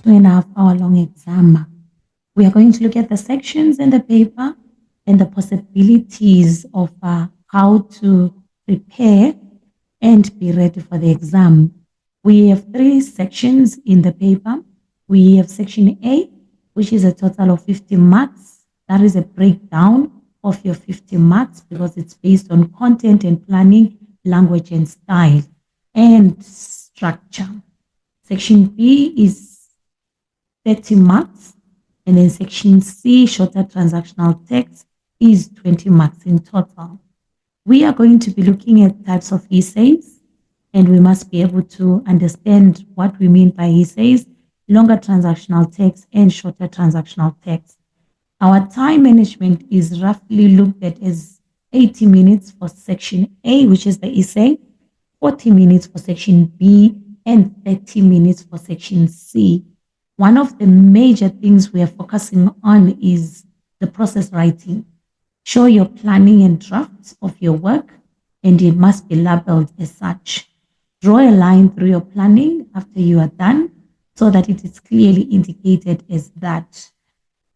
2.5 hour long exam. We are going to look at the sections in the paper and the possibilities of how to prepare and be ready for the exam. We have 3 sections in the paper. We have section A, which is a total of 50 marks. That is a breakdown of your 50 marks because it's based on content and planning, language and style, and structure. Section B is 30 marks. And then section C, shorter transactional text, is 20 marks in total. We are going to be looking at types of essays, and we must be able to understand what we mean by essays, longer transactional text, and shorter transactional text. Our time management is roughly looked at as 80 minutes for section A, which is the essay, 40 minutes for section B, and 30 minutes for section C. One of the major things we are focusing on is the process writing. Show your planning and drafts of your work, and it must be labeled as such. Draw a line through your planning after you are done so that it is clearly indicated as that.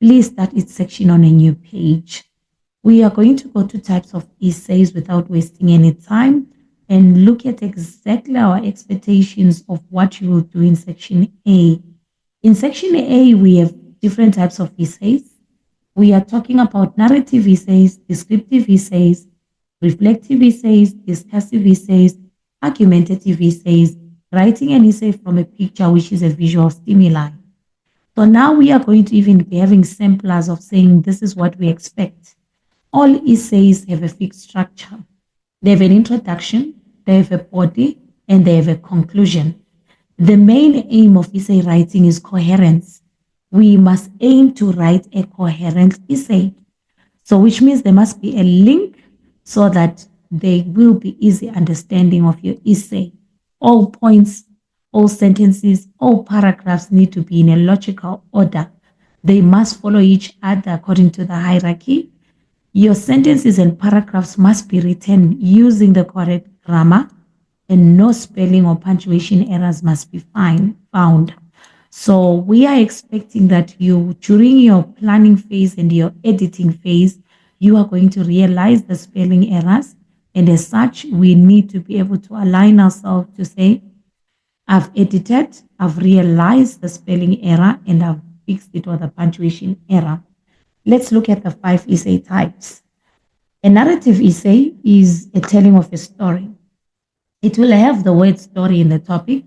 Please start each section on a new page. We are going to go to types of essays without wasting any time and look at exactly our expectations of what you will do in section A. In section A, we have different types of essays. We are talking about narrative essays, descriptive essays, reflective essays, discursive essays, argumentative essays, writing an essay from a picture, which is a visual stimuli. So now we are going to even be having samplers of saying this is what we expect. All essays have a fixed structure. They have an introduction, they have a body, and they have a conclusion. The main aim of essay writing is coherence. We must aim to write a coherent essay. So which means there must be a link so that there will be easy understanding of your essay. All points, all sentences, all paragraphs need to be in a logical order. They must follow each other according to the hierarchy. Your sentences and paragraphs must be written using the correct grammar, and no spelling or punctuation errors must be found. So we are expecting that you, during your planning phase and your editing phase, you are going to realize the spelling errors. And as such, we need to be able to align ourselves to say, I've edited, I've realized the spelling error, and I've fixed it or the punctuation error. Let's look at the 5 essay types. A narrative essay is a telling of a story. It will have the word story in the topic.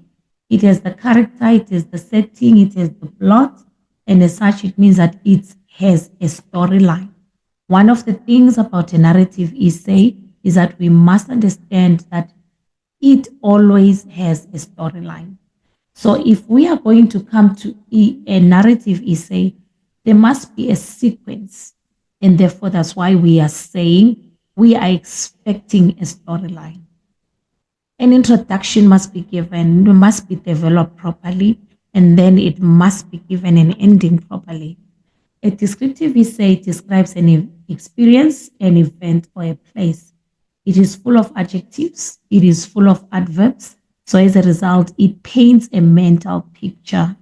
It has the character, it has the setting, it has the plot, and as such, it means that it has a storyline. One of the things about a narrative essay is that we must understand that it always has a storyline. So if we are going to come to a narrative essay, there must be a sequence. And therefore, that's why we are saying we are expecting a storyline. An introduction must be given, must be developed properly, and then it must be given an ending properly. A descriptive essay describes an experience, an event, or a place. It is full of adjectives, it is full of adverbs, so as a result, it paints a mental picture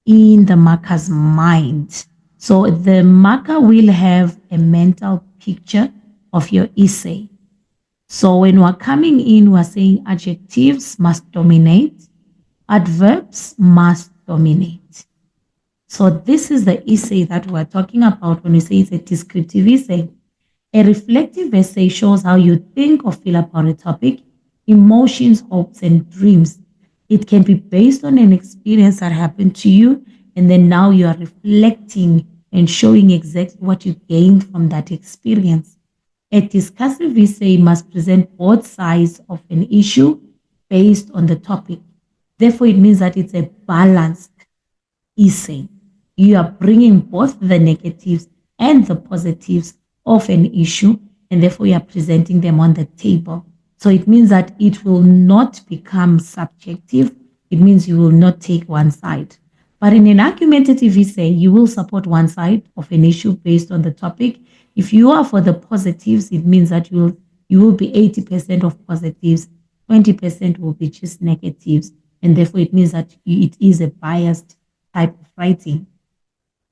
in the marker's mind. So the marker will have a mental picture of your essay. So when we're coming in, we're saying adjectives must dominate, adverbs must dominate. So this is the essay that we're talking about when we say it's a descriptive essay. A reflective essay shows how you think or feel about a topic, emotions, hopes, and dreams. It can be based on an experience that happened to you, and then now you are reflecting and showing exactly what you gained from that experience. A discursive essay must present both sides of an issue based on the topic. Therefore, it means that it's a balanced essay. You are bringing both the negatives and the positives of an issue, and therefore you are presenting them on the table. So it means that it will not become subjective. It means you will not take one side. But in an argumentative essay, you will support one side of an issue based on the topic. If you are for the positives, it means that you will be 80% of positives, 20% will be just negatives. and therefore it means that it is a biased type of writing.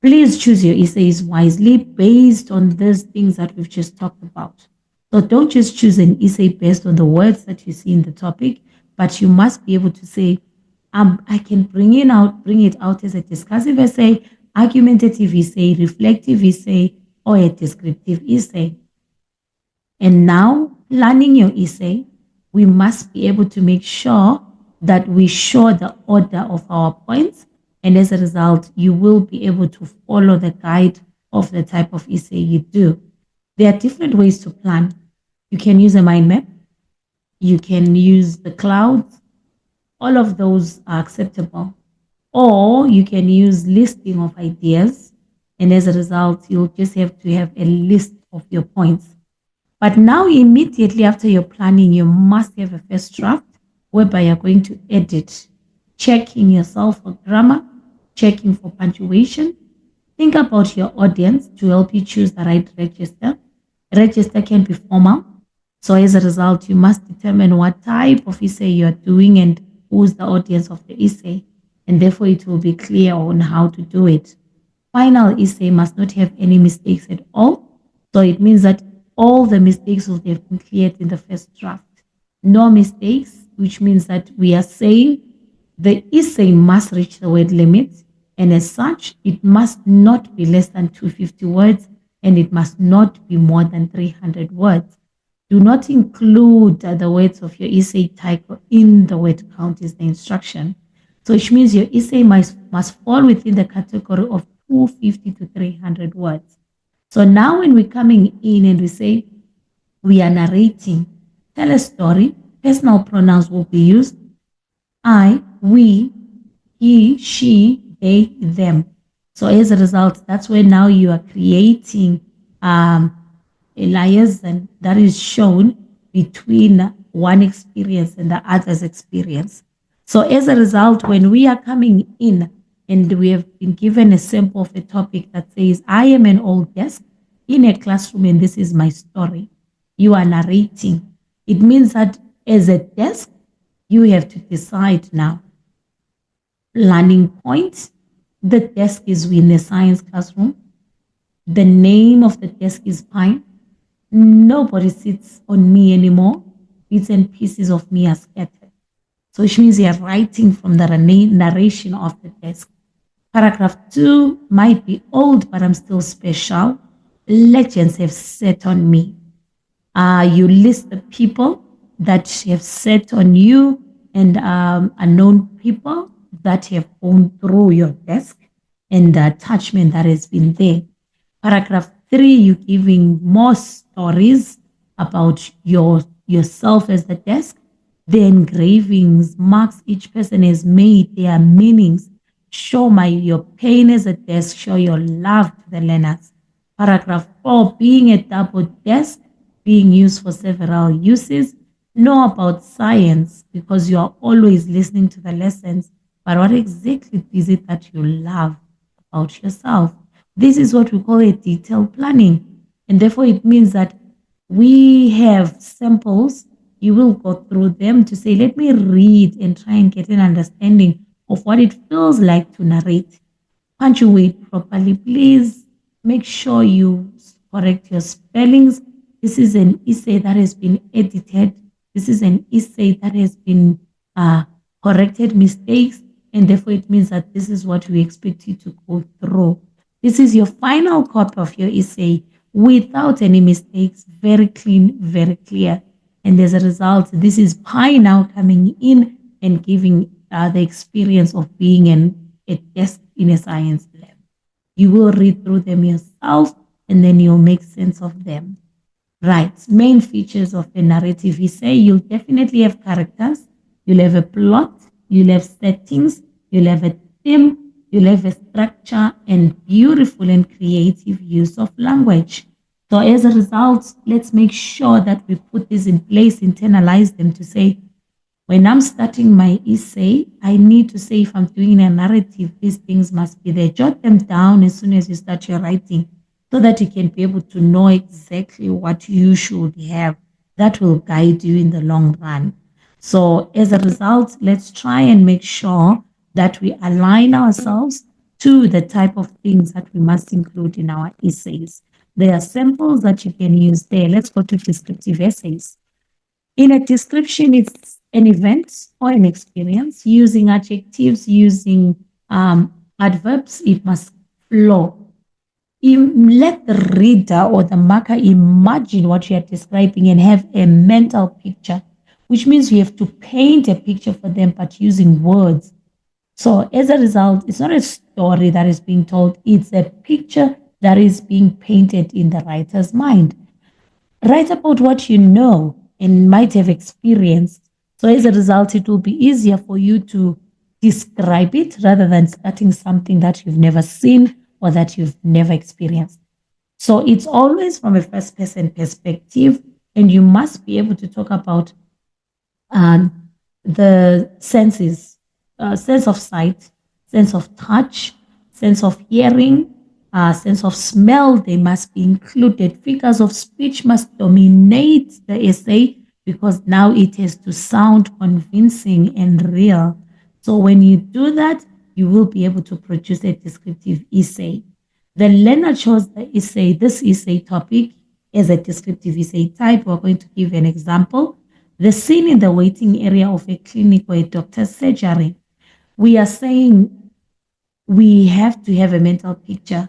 Please choose your essays wisely based on these things that we've just talked about. So don't just choose an essay based on the words that you see in the topic, but you must be able to say, I can bring it out as a discursive essay, argumentative essay, reflective essay, or a descriptive essay. And now, planning your essay, we must be able to make sure that we show the order of our points. And as a result, you will be able to follow the guide of the type of essay you do. There are different ways to plan. You can use a mind map. You can use the clouds. All of those are acceptable. Or you can use listing of ideas. And as a result, you'll just have to have a list of your points. But now, immediately after your planning, you must have a first draft whereby you're going to edit, checking yourself for grammar, checking for punctuation. Think about your audience to help you choose the right register. Register can be formal. So as a result, you must determine what type of essay you're doing and who's the audience of the essay. And therefore, it will be clear on how to do it. Final essay must not have any mistakes at all. So it means that all the mistakes will have been cleared in the first draft. No mistakes, which means that we are saying the essay must reach the word limit, and as such, it must not be less than 250 words, and it must not be more than 300 words. Do not include the words of your essay title in the word count is the instruction. So which means your essay must fall within the category of 250 to 300 words. So now when we're coming in and we say we are narrating, tell a story, personal pronouns will be used. I, we, he, she, they, them. So as a result, that's where now you are creating a liaison that is shown between one experience and the other's experience. So as a result, when we are coming in and we have been given a sample of a topic that says, I am an old desk in a classroom and this is my story, you are narrating. It means that as a desk, you have to decide now. Learning point, the desk is in the science classroom. The name of the desk is Pine. Nobody sits on me anymore. Bits and pieces of me are scattered. So which means you're writing from the narration of the desk. Paragraph 2 might be old, but I'm still special. Legends have sat on me. You list the people that have sat on you and unknown people that have gone through your desk and the attachment that has been there. Paragraph 3, you're giving more stories about yourself as the desk. The engravings, marks each person has made, their meanings. Show your pain as a desk, show your love to the learners. Paragraph 4, being a double desk, being used for several uses. Know about science because you are always listening to the lessons, but what exactly is it that you love about yourself? This is what we call a detailed planning. And therefore, it means that we have samples. You will go through them to say, let me read and try and get an understanding of what it feels like to narrate. Punctuate properly. Please make sure you correct your spellings. This is an essay that has been edited. This is an essay that has been corrected mistakes. And therefore, it means that this is what we expect you to go through. This is your final copy of your essay without any mistakes, very clean, very clear. And as a result, this is Pi now coming in and giving the experience of being a desk in a science lab. You will read through them yourself and then you'll make sense of them. Right, main features of a narrative essay, you'll definitely have characters, you'll have a plot, you'll have settings, you'll have a theme, you'll have a structure and beautiful and creative use of language. So as a result, let's make sure that we put this in place, internalize them to say, when I'm starting my essay, I need to say if I'm doing a narrative, these things must be there. Jot them down as soon as you start your writing so that you can be able to know exactly what you should have. That will guide you in the long run. So as a result, let's try and make sure that we align ourselves to the type of things that we must include in our essays. There are samples that you can use there. Let's go to descriptive essays. In a description, it's an event or an experience using adjectives, using adverbs. It must flow. Let the reader or the marker imagine what you are describing and have a mental picture, which means you have to paint a picture for them, but using words. So as a result, it's not a story that is being told, it's a picture that is being painted in the writer's mind. Write about what you know and might have experienced. So as a result, it will be easier for you to describe it rather than starting something that you've never seen or that you've never experienced. So it's always from a first person perspective, and you must be able to talk about the senses, sense of sight, sense of touch, sense of hearing, sense of smell. They must be included. Figures of speech must dominate the essay because now it has to sound convincing and real. So when you do that, you will be able to produce a descriptive essay. The learner chose the essay, this essay topic, as a descriptive essay type. We're going to give an example. The scene in the waiting area of a clinic or a doctor's surgery. We are saying we have to have a mental picture.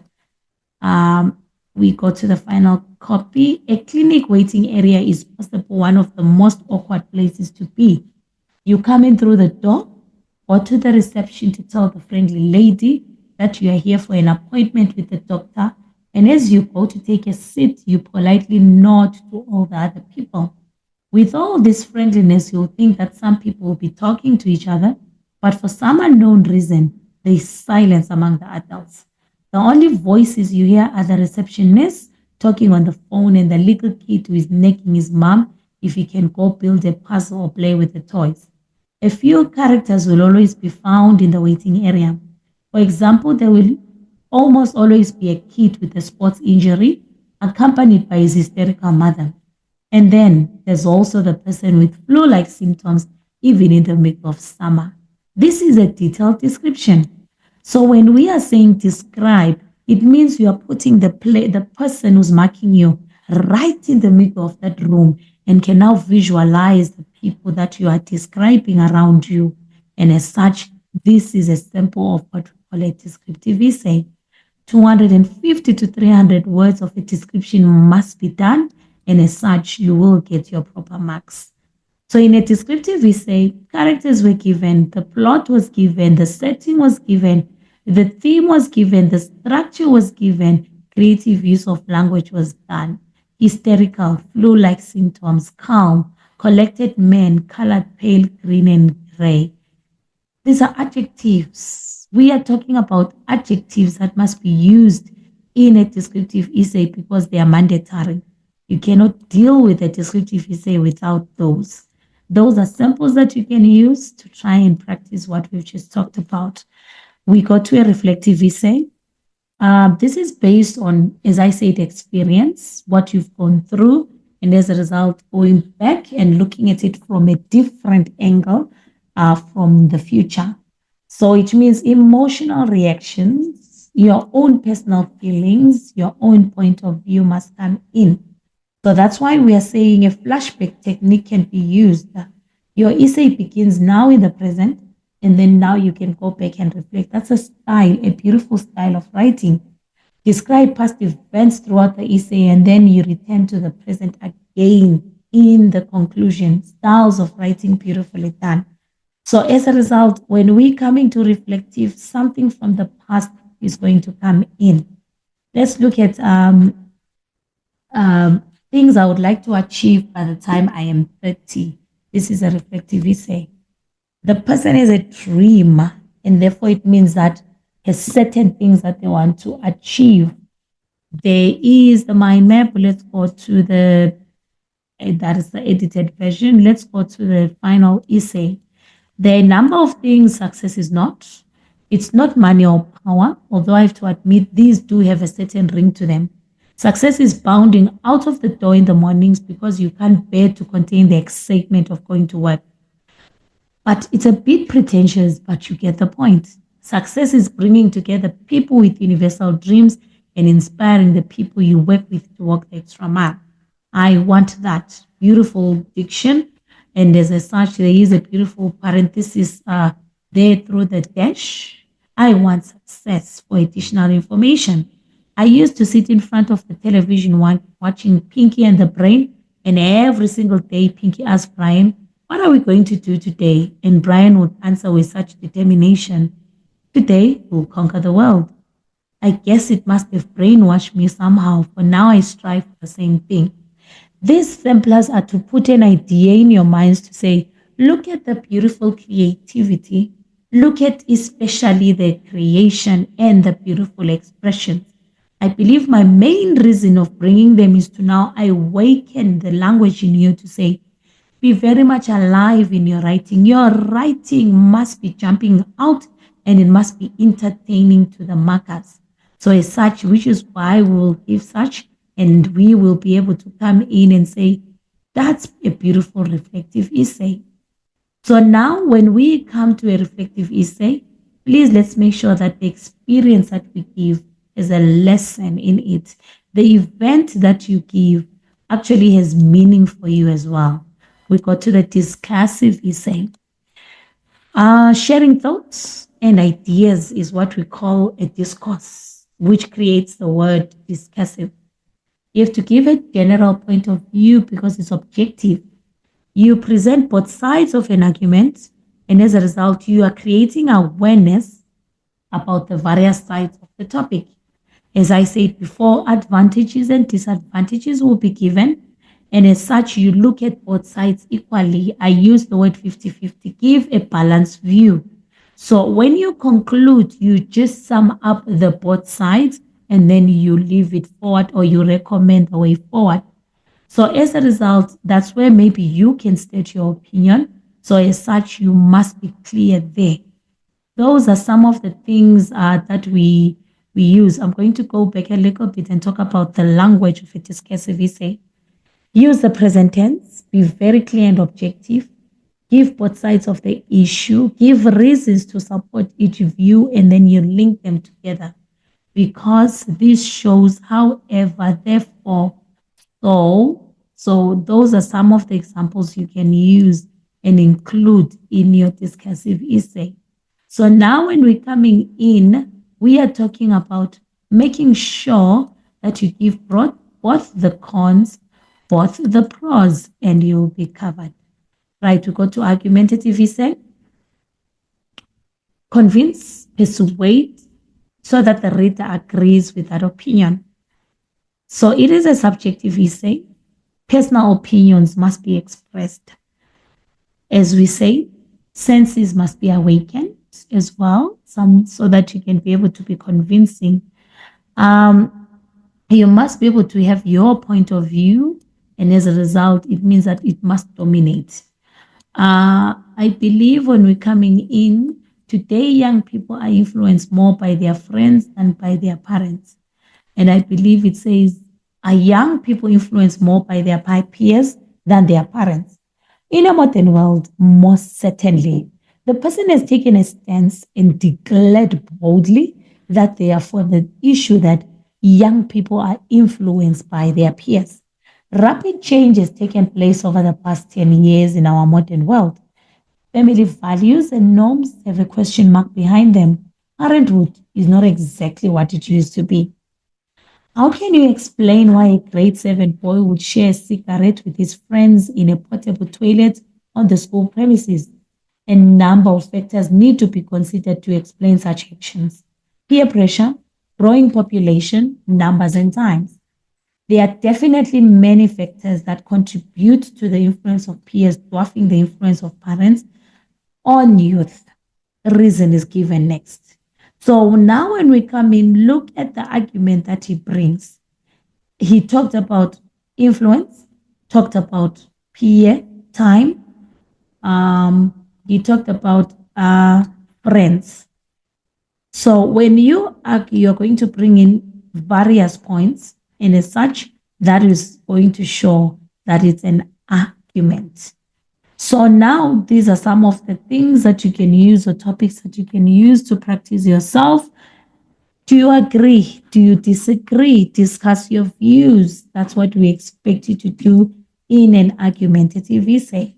We go to the final copy. A clinic waiting area is possible one of the most awkward places to be. You come in through the door or to the reception to tell the friendly lady that you are here for an appointment with the doctor. And as you go to take a seat, you politely nod to all the other people. With all this friendliness, you'll think that some people will be talking to each other, but for some unknown reason, there is silence among the adults. The only voices you hear are the receptionists talking on the phone and the little kid who is necking his mom if he can go build a puzzle or play with the toys. A few characters will always be found in the waiting area. For example, there will almost always be a kid with a sports injury accompanied by his hysterical mother. And then there's also the person with flu-like symptoms, even in the middle of summer. This is a detailed description. So when we are saying describe, it means you are putting the person who's marking you right in the middle of that room and can now visualize the people that you are describing around you. And as such, this is a sample of what we call a descriptive essay. 250 to 300 words of a description must be done, and as such, you will get your proper marks. So in a descriptive essay, characters were given, the plot was given, the setting was given, the theme was given, the structure was given, creative use of language was done. Hysterical, flu-like symptoms, calm, collected men, colored pale green and gray. These are adjectives. We are talking about adjectives that must be used in a descriptive essay because they are mandatory. You cannot deal with a descriptive essay without those. Those are samples that you can use to try and practice what we've just talked about. We go to a reflective essay. This is based on, as I said, experience, what you've gone through, and as a result, going back and looking at it from a different angle from the future. So it means emotional reactions, your own personal feelings, your own point of view must come in. So that's why we are saying a flashback technique can be used. Your essay begins now in the present, and then now you can go back and reflect. That's a style, a beautiful style of writing. Describe past events throughout the essay, and then you return to the present again in the conclusion. Styles of writing beautifully done. So as a result, when we come into reflective, something from the past is going to come in. Let's look at things I would like to achieve by the time I am 30. This is a reflective essay. The person has a dream, and therefore it means that has certain things that they want to achieve. There is the mind map. Let's go to that is the edited version. Let's go to the final essay. There are a number of things success is not. It's not money or power, although I have to admit these do have a certain ring to them. Success is bounding out of the door in the mornings because you can't bear to contain the excitement of going to work. But it's a bit pretentious, but you get the point. Success is bringing together people with universal dreams and inspiring the people you work with to walk the extra mile. I want that beautiful diction. And as such, there is a beautiful parenthesis there through the dash. I want success for additional information. I used to sit in front of the television watching Pinky and the Brain, and every single day Pinky asked Brian, "What are we going to do today?" And Brian would answer with such determination, "Today we'll conquer the world." I guess it must have brainwashed me somehow, for now I strive for the same thing. These samplers are to put an idea in your minds to say, look at the beautiful creativity, look at especially the creation and the beautiful expressions. I believe my main reason of bringing them is to now awaken the language in you to say, be very much alive in your writing. Your writing must be jumping out and it must be entertaining to the markers. So as such, which is why we will give such, and we will be able to come in and say, that's a beautiful reflective essay. So now when we come to a reflective essay, please let's make sure that the experience that we give is a lesson in it. The event that you give actually has meaning for you as well. We go to the discursive essay. Sharing thoughts and ideas is what we call a discourse, which creates the word discursive. You have to give a general point of view because it's objective. You present both sides of an argument, and as a result, you are creating awareness about the various sides of the topic. As I said before, advantages and disadvantages will be given, and as such, you look at both sides equally. I use the word 50-50, give a balanced view. So when you conclude, you just sum up the both sides, and then you leave it forward or you recommend the way forward. So as a result, that's where maybe you can state your opinion. So as such, you must be clear there. Those are some of the things that we use. I'm going to go back a little bit and talk about the language of a discursive essay. Use the present tense, be very clear and objective. Give both sides of the issue, give reasons to support each view, and then you link them together. Because this shows, however, therefore, so those are some of the examples you can use and include in your discursive essay. So now when we're coming in, we are talking about making sure that you give both the cons, both the pros, and you'll be covered. Right, we go to argumentative essay. Convince, persuade, so that the reader agrees with that opinion. So it is a subjective essay. Personal opinions must be expressed. As we say, senses must be awakened as well, so that you can be able to be convincing. You must be able to have your point of view, and as a result, it means that it must dominate. I believe when we're coming in, today young people are influenced more by their friends than by their parents. And I believe it says, are young people influenced more by their peers than their parents? In a modern world, most certainly. The person has taken a stance and declared boldly that they are for the issue that young people are influenced by their peers. Rapid change has taken place over the past 10 years in our modern world. Family values and norms have a question mark behind them. Parenthood is not exactly what it used to be. How can you explain why a grade 7 boy would share a cigarette with his friends in a portable toilet on the school premises? A number of factors need to be considered to explain such actions. Peer pressure, growing population, numbers, and times. There are definitely many factors that contribute to the influence of peers dwarfing the influence of parents on youth. The reason is given next. So now when we come in, look at the argument that he brings. He talked about influence, talked about peer, time. He talked about friends. So when you argue, you're going to bring in various points, and as such, that is going to show that it's an argument. So now these are some of the things that you can use, or topics that you can use to practice yourself. Do you agree? Do you disagree? Discuss your views. That's what we expect you to do in an argumentative essay.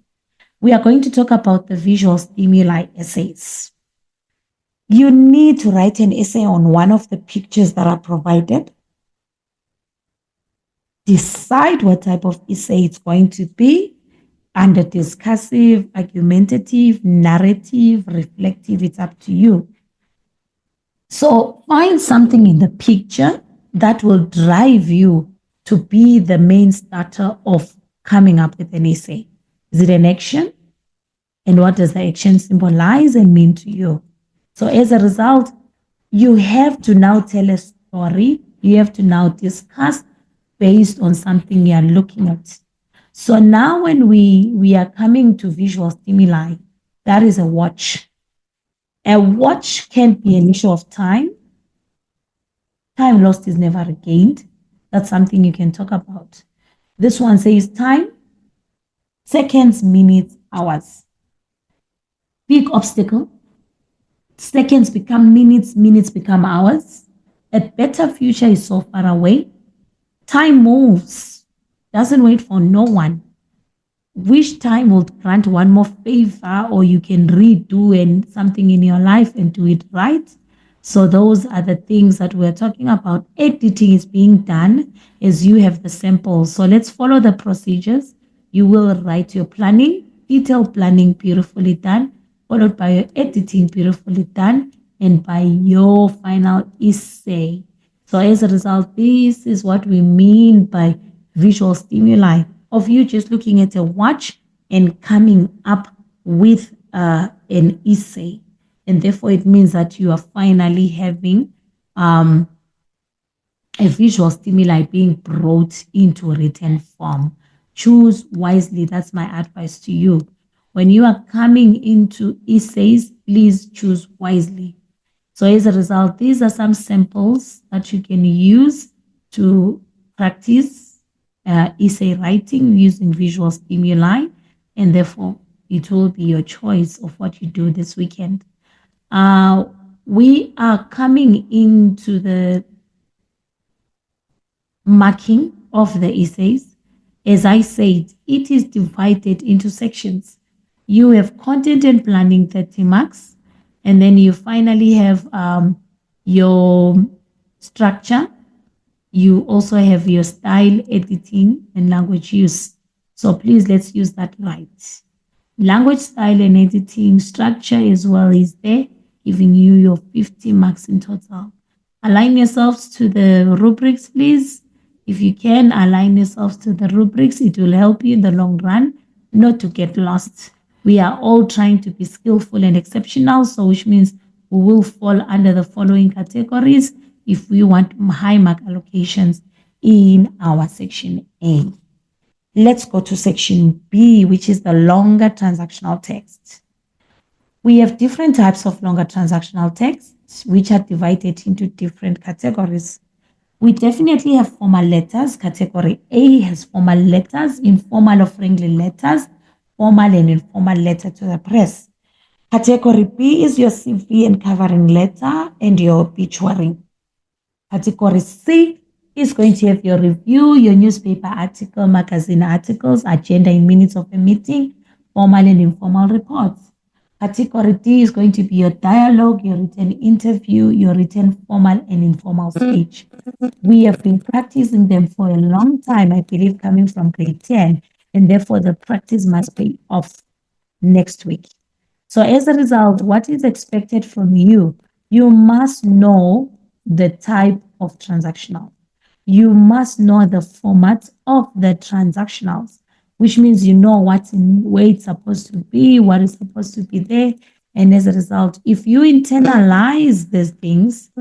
We are going to talk about the visual stimuli essays. You need to write an essay on one of the pictures that are provided. Decide what type of essay it's going to be, under discussive, argumentative, narrative, reflective. It's up to you. So find something in the picture that will drive you to be the main starter of coming up with an essay. Is it an action? And what does the action symbolize and mean to you? So as a result, you have to now tell a story. You have to now discuss based on something you are looking at. So now when we are coming to visual stimuli, that is a watch. A watch can be an issue of time. Time lost is never regained. That's something you can talk about. This one says time, seconds, minutes, hours. Big obstacle. Seconds become minutes, minutes become hours. A better future is so far away. Time moves, doesn't wait for no one. Wish time will grant one more favor, or you can redo something in your life and do it right. So those are the things that we're talking about. Editing is being done as you have the samples. So let's follow the procedures. You will write your planning, detailed planning, beautifully done, followed by your editing, beautifully done, and by your final essay. So as a result, this is what we mean by visual stimuli, of you just looking at a watch and coming up with an essay. And therefore, it means that you are finally having a visual stimuli being brought into written form. Choose wisely. That's my advice to you. When you are coming into essays, please choose wisely. So as a result, these are some samples that you can use to practice essay writing using visual stimuli, and therefore it will be your choice of what you do this weekend. We are coming into the marking of the essays. As I said, it is divided into sections. You have content and planning, 30 marks, and then you finally have your structure. You also have your style, editing, and language use. So please, let's use that right. Language, style, and editing structure as well is there, giving you your 50 marks in total. Align yourselves to the rubrics, please. If you can, align yourselves to the rubrics. It will help you in the long run not to get lost. We are all trying to be skillful and exceptional, so which means we will fall under the following categories if we want high mark allocations in our section A. Let's go to section B, which is the longer transactional text. We have different types of longer transactional texts, which are divided into different categories. We definitely have formal letters. Category A has formal letters, informal or friendly letters, formal and informal letter to the press. Category B is your CV and covering letter and your obituary. Category C is going to have your review, your newspaper article, magazine articles, agenda in minutes of a meeting, formal and informal reports. Category D is going to be your dialogue, your written interview, your written formal and informal speech. We have been practicing them for a long time, I believe, coming from grade 10, and therefore the practice must pay off next week. So as a result, what is expected from you? You must know the type of transactional. You must know the format of the transactionals, which means you know what's in where it's supposed to be, what is supposed to be there. And as a result, if you internalize these things,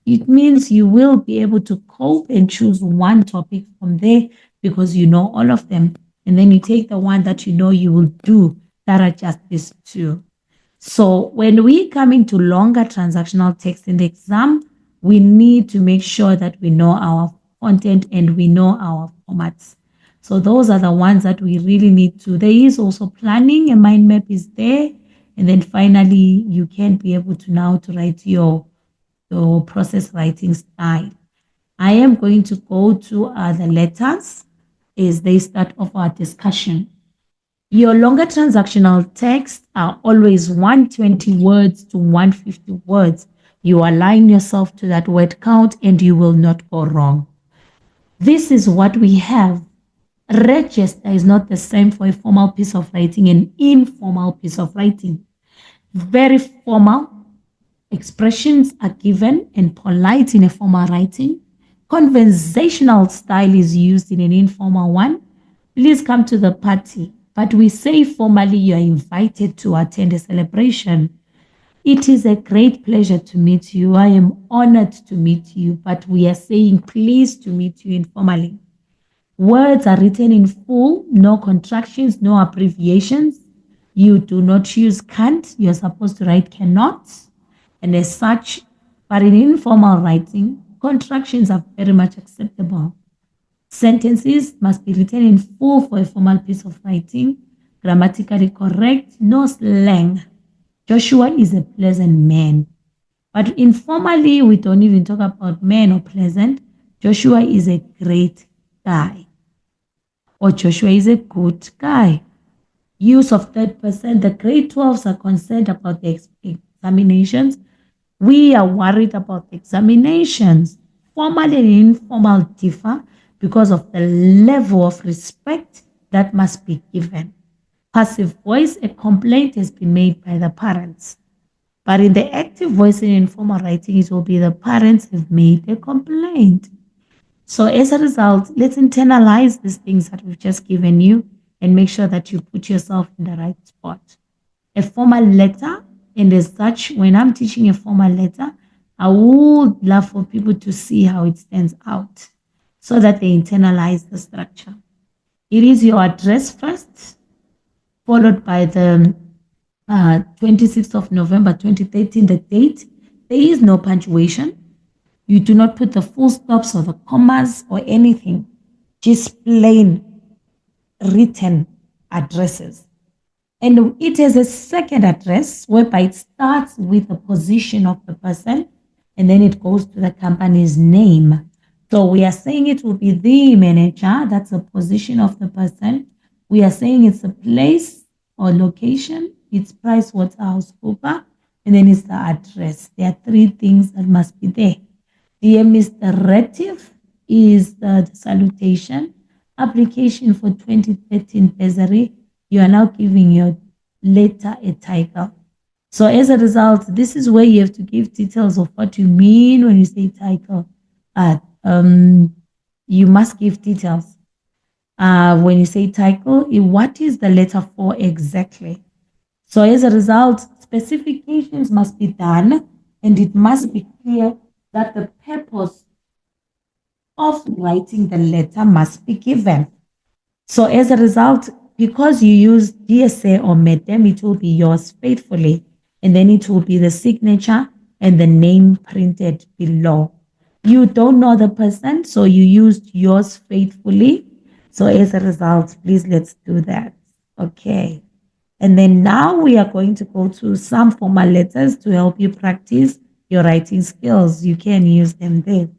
it means you will be able to cope and choose one topic from there because you know all of them. And then you take the one that you know you will do that are just these two. So when we come into longer transactional text in the exam, we need to make sure that we know our content and we know our formats. So those are the ones that we really need to. There is also planning, a mind map is there. And then finally, you can be able to now to write your process writing style. I am going to go to the letters as they start off our discussion. Your longer transactional texts are always 120 words to 150 words. You align yourself to that word count and you will not go wrong. This is what we have. Register is not the same for a formal piece of writing and informal piece of writing. Very formal expressions are given and polite in a formal writing. Conversational style is used in an informal one. Please come to the party. But we say formally you are invited to attend a celebration. It is a great pleasure to meet you. I am honored to meet you, but we are saying pleased to meet you informally. Words are written in full, no contractions, no abbreviations. You do not use can't, you're supposed to write cannot. And as such, but in informal writing, contractions are very much acceptable. Sentences must be written in full for a formal piece of writing, grammatically correct, no slang. Joshua is a pleasant man. But informally, we don't even talk about man or pleasant. Joshua is a great guy. Or Joshua is a good guy. Use of third person. The grade 12s are concerned about the examinations. We are worried about the examinations. Formal and informal differ because of the level of respect that must be given. Passive voice, a complaint has been made by the parents. But in the active voice in informal writing, it will be the parents have made a complaint. So as a result, let's internalize these things that we've just given you and make sure that you put yourself in the right spot. A formal letter, and as such, when I'm teaching a formal letter, I would love for people to see how it stands out so that they internalize the structure. It is your address first, followed by the 26th of November 2013, the date. There is no punctuation. You do not put the full stops or the commas or anything, just plain written addresses. And it has a second address whereby it starts with the position of the person and then it goes to the company's name. So we are saying it will be the manager, that's the position of the person. We are saying it's a place or location, it's PricewaterhouseCoopers, and then it's the address. There are three things that must be there. Dear Mr. Retif is the salutation. Application for 2013 bursary. You are now giving your letter a title. So as a result, this is where you have to give details of what you mean when you say title. You must give details. When you say title, what is the letter for exactly? So as a result, specifications must be done and it must be clear that the purpose of writing the letter must be given. So as a result, because you use DSA or Madam, it will be yours faithfully. And then it will be the signature and the name printed below. You don't know the person, so you used yours faithfully. So as a result, please let's do that. Okay. And then now we are going to go to some formal letters to help you practice your writing skills. You can use them there.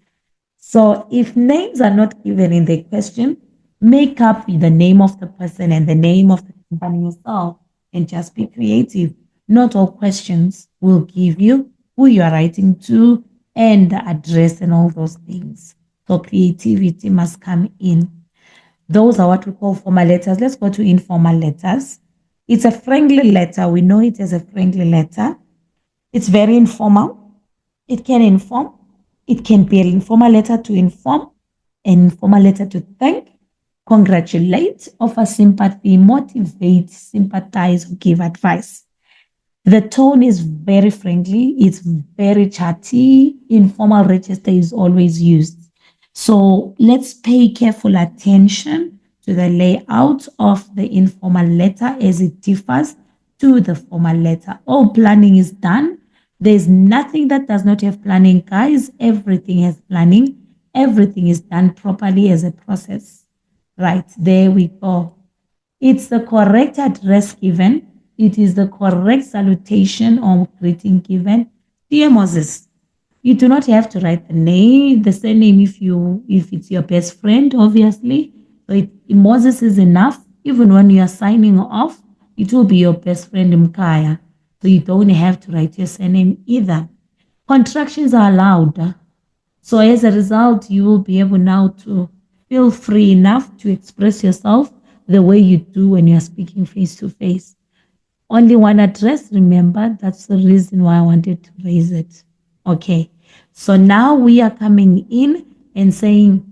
So if names are not given in the question, make up the name of the person and the name of the company yourself and just be creative. Not all questions will give you who you are writing to and the address and all those things. So creativity must come in. Those are what we call formal letters. Let's go to informal letters. It's a friendly letter. We know it as a friendly letter. It's very informal. It can inform. It can be an informal letter to inform, an informal letter to thank, congratulate, offer sympathy, motivate, sympathize, or give advice. The tone is very friendly. It's very chatty. Informal register is always used. So let's pay careful attention to the layout of the informal letter as it differs to the formal letter. All planning is done. There's nothing that does not have planning, guys. Everything has planning. Everything is done properly as a process. Right, there we go. It's the correct address given. It is the correct salutation or greeting given. Dear Moses, you do not have to write the surname if it's your best friend, obviously. So Moses is enough. Even when you are signing off, it will be your best friend Mkaya. So you don't have to write your surname either. Contractions are allowed. So as a result, you will be able now to feel free enough to express yourself the way you do when you're speaking face to face. Only one address, remember, that's the reason why I wanted to raise it. Okay, so now we are coming in and saying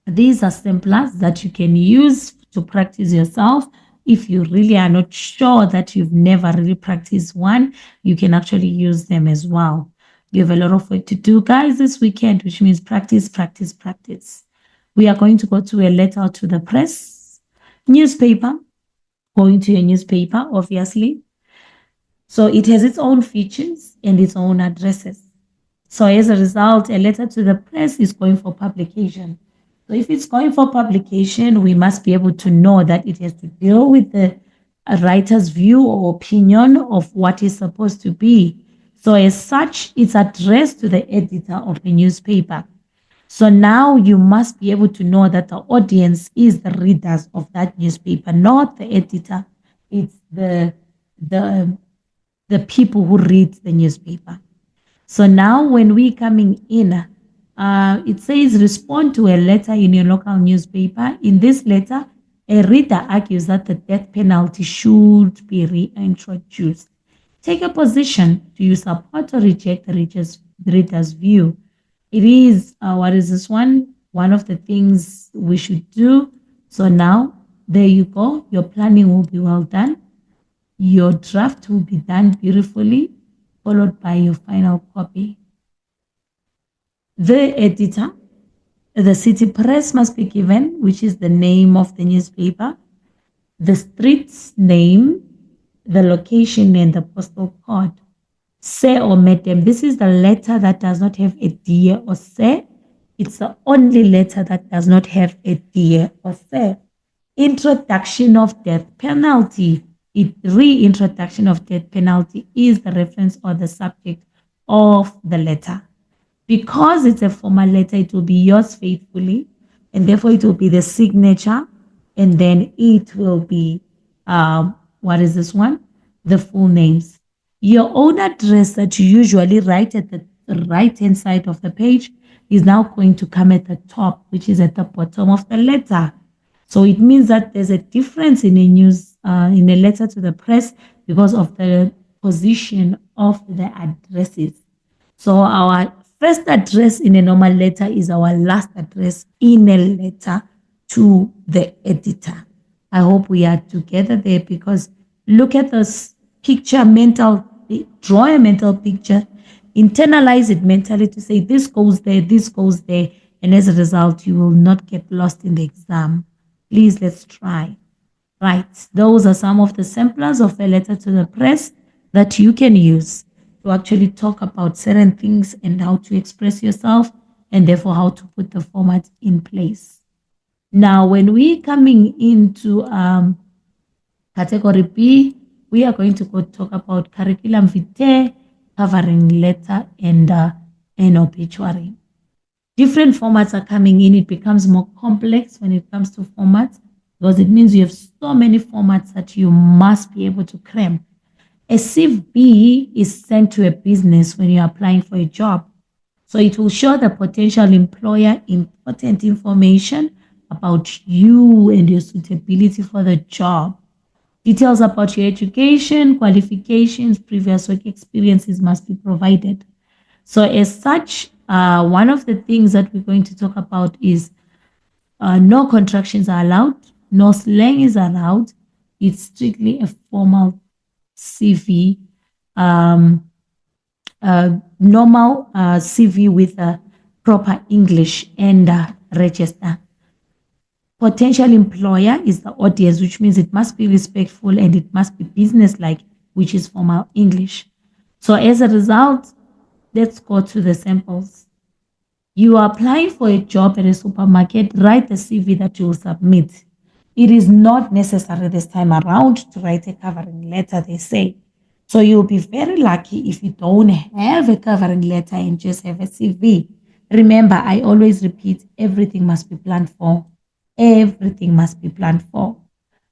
these are samplers that you can use to practice yourself. If you really are not sure that you've never really practiced one, you can actually use them as well. You have a lot of work to do, guys, this weekend, which means practice, practice, practice. We are going to go to a letter to the press, newspaper, going to a newspaper, obviously. So it has its own features and its own addresses. So as a result, a letter to the press is going for publication. So if it's going for publication, we must be able to know that it has to deal with the writer's view or opinion of what is supposed to be. So as such, it's addressed to the editor of the newspaper. So now you must be able to know that the audience is the readers of that newspaper, not the editor. It's the people who read the newspaper. So now when we coming in, it says respond to a letter in your local newspaper. In this letter, a reader argues that the death penalty should be reintroduced. Take a position. Do you support or reject the reader's view? It is, what is this one? One of the things we should do. So now, there you go. Your planning will be well done. Your draft will be done beautifully, followed by your final copy. The editor, the city press must be given, which is the name of the newspaper, the street's name, the location, and the postal code. Sir or madam, this is the letter that does not have a dear or sir. It's the only letter that does not have a dear or sir. Introduction of death penalty. Reintroduction of death penalty is the reference or the subject of the letter. Because it's a formal letter, it will be yours faithfully, and therefore it will be the signature, and then it will be, what is this one? The full names. Your own address that you usually write at the right-hand side of the page is now going to come at the top, which is at the bottom of the letter. So it means that there's a difference in in a letter to the press because of the position of the addresses. So our first address in a normal letter is our last address in a letter to the editor. I hope we are together there, because look at this picture, draw a mental picture, internalize it mentally to say this goes there, and as a result, you will not get lost in the exam. Please, let's try. Right, those are some of the samplers of a letter to the press that you can use to actually talk about certain things and how to express yourself, and therefore how to put the format in place. Now, when we're coming into category B, we are going to go talk about curriculum vitae, covering letter and an obituary. Different formats are coming in. It becomes more complex when it comes to formats, because it means you have so many formats that you must be able to cram. A CV is sent to a business when you're applying for a job. So it will show the potential employer important information about you and your suitability for the job. Details about your education, qualifications, previous work experiences must be provided. So as such, one of the things that we're going to talk about is no contractions are allowed, no slang is allowed. It's strictly a formal CV, normal CV with proper English and register. Potential employer is the audience, which means it must be respectful and it must be business-like, which is formal English. So as a result, let's go to the samples. You are applying for a job at a supermarket, write the CV that you will submit. It is not necessary this time around to write a covering letter, they say. So you'll be very lucky if you don't have a covering letter and just have a CV. Remember, I always repeat, everything must be planned for. Everything must be planned for.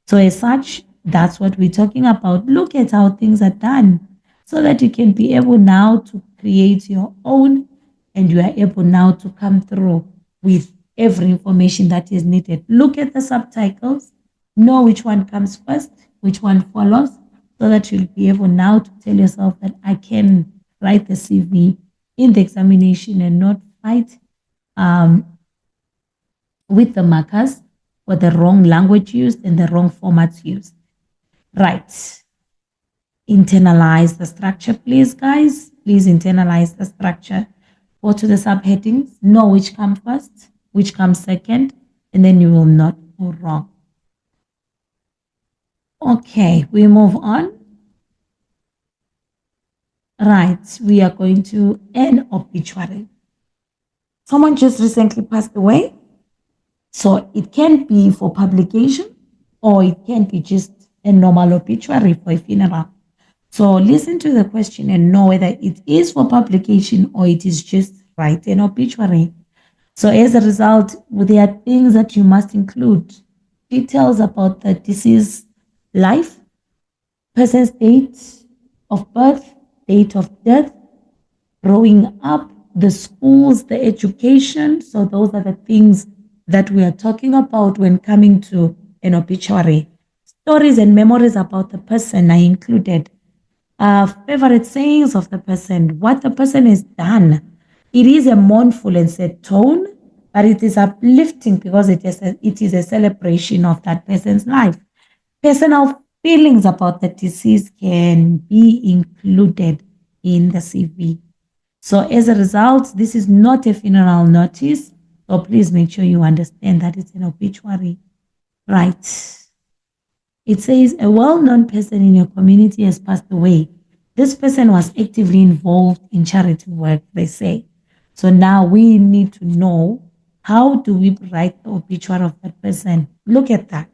So as such, that's what we're talking about. Look at how things are done so that you can be able now to create your own, and you are able now to come through with every information that is needed. Look at the subtitles, know which one comes first, which one follows, so that you'll be able now to tell yourself that I can write the CV in the examination and not fight with the markers for the wrong language used and the wrong formats used. Right. Internalize the structure, please, guys. Please internalize the structure. Go to the subheadings, know which comes first, which comes second, and then you will not go wrong. Okay, we move on. Right, we are going to an obituary. Someone just recently passed away. So it can be for publication, or it can be just a normal obituary for a funeral. So listen to the question and know whether it is for publication or it is just write an obituary. So as a result, there are things that you must include. Details about the deceased life, person's date of birth, date of death, growing up, the schools, the education. So those are the things that we are talking about when coming to an obituary. Stories and memories about the person are included. Favorite sayings of the person, what the person has done. It is a mournful and sad tone, but it is uplifting because it is a celebration of that person's life. Personal feelings about the deceased can be included in the CV. So as a result, this is not a funeral notice. So please make sure you understand that it's an obituary. Right. It says a well-known person in your community has passed away. This person was actively involved in charity work, they say. So now we need to know, how do we write the obituary of that person? Look at that.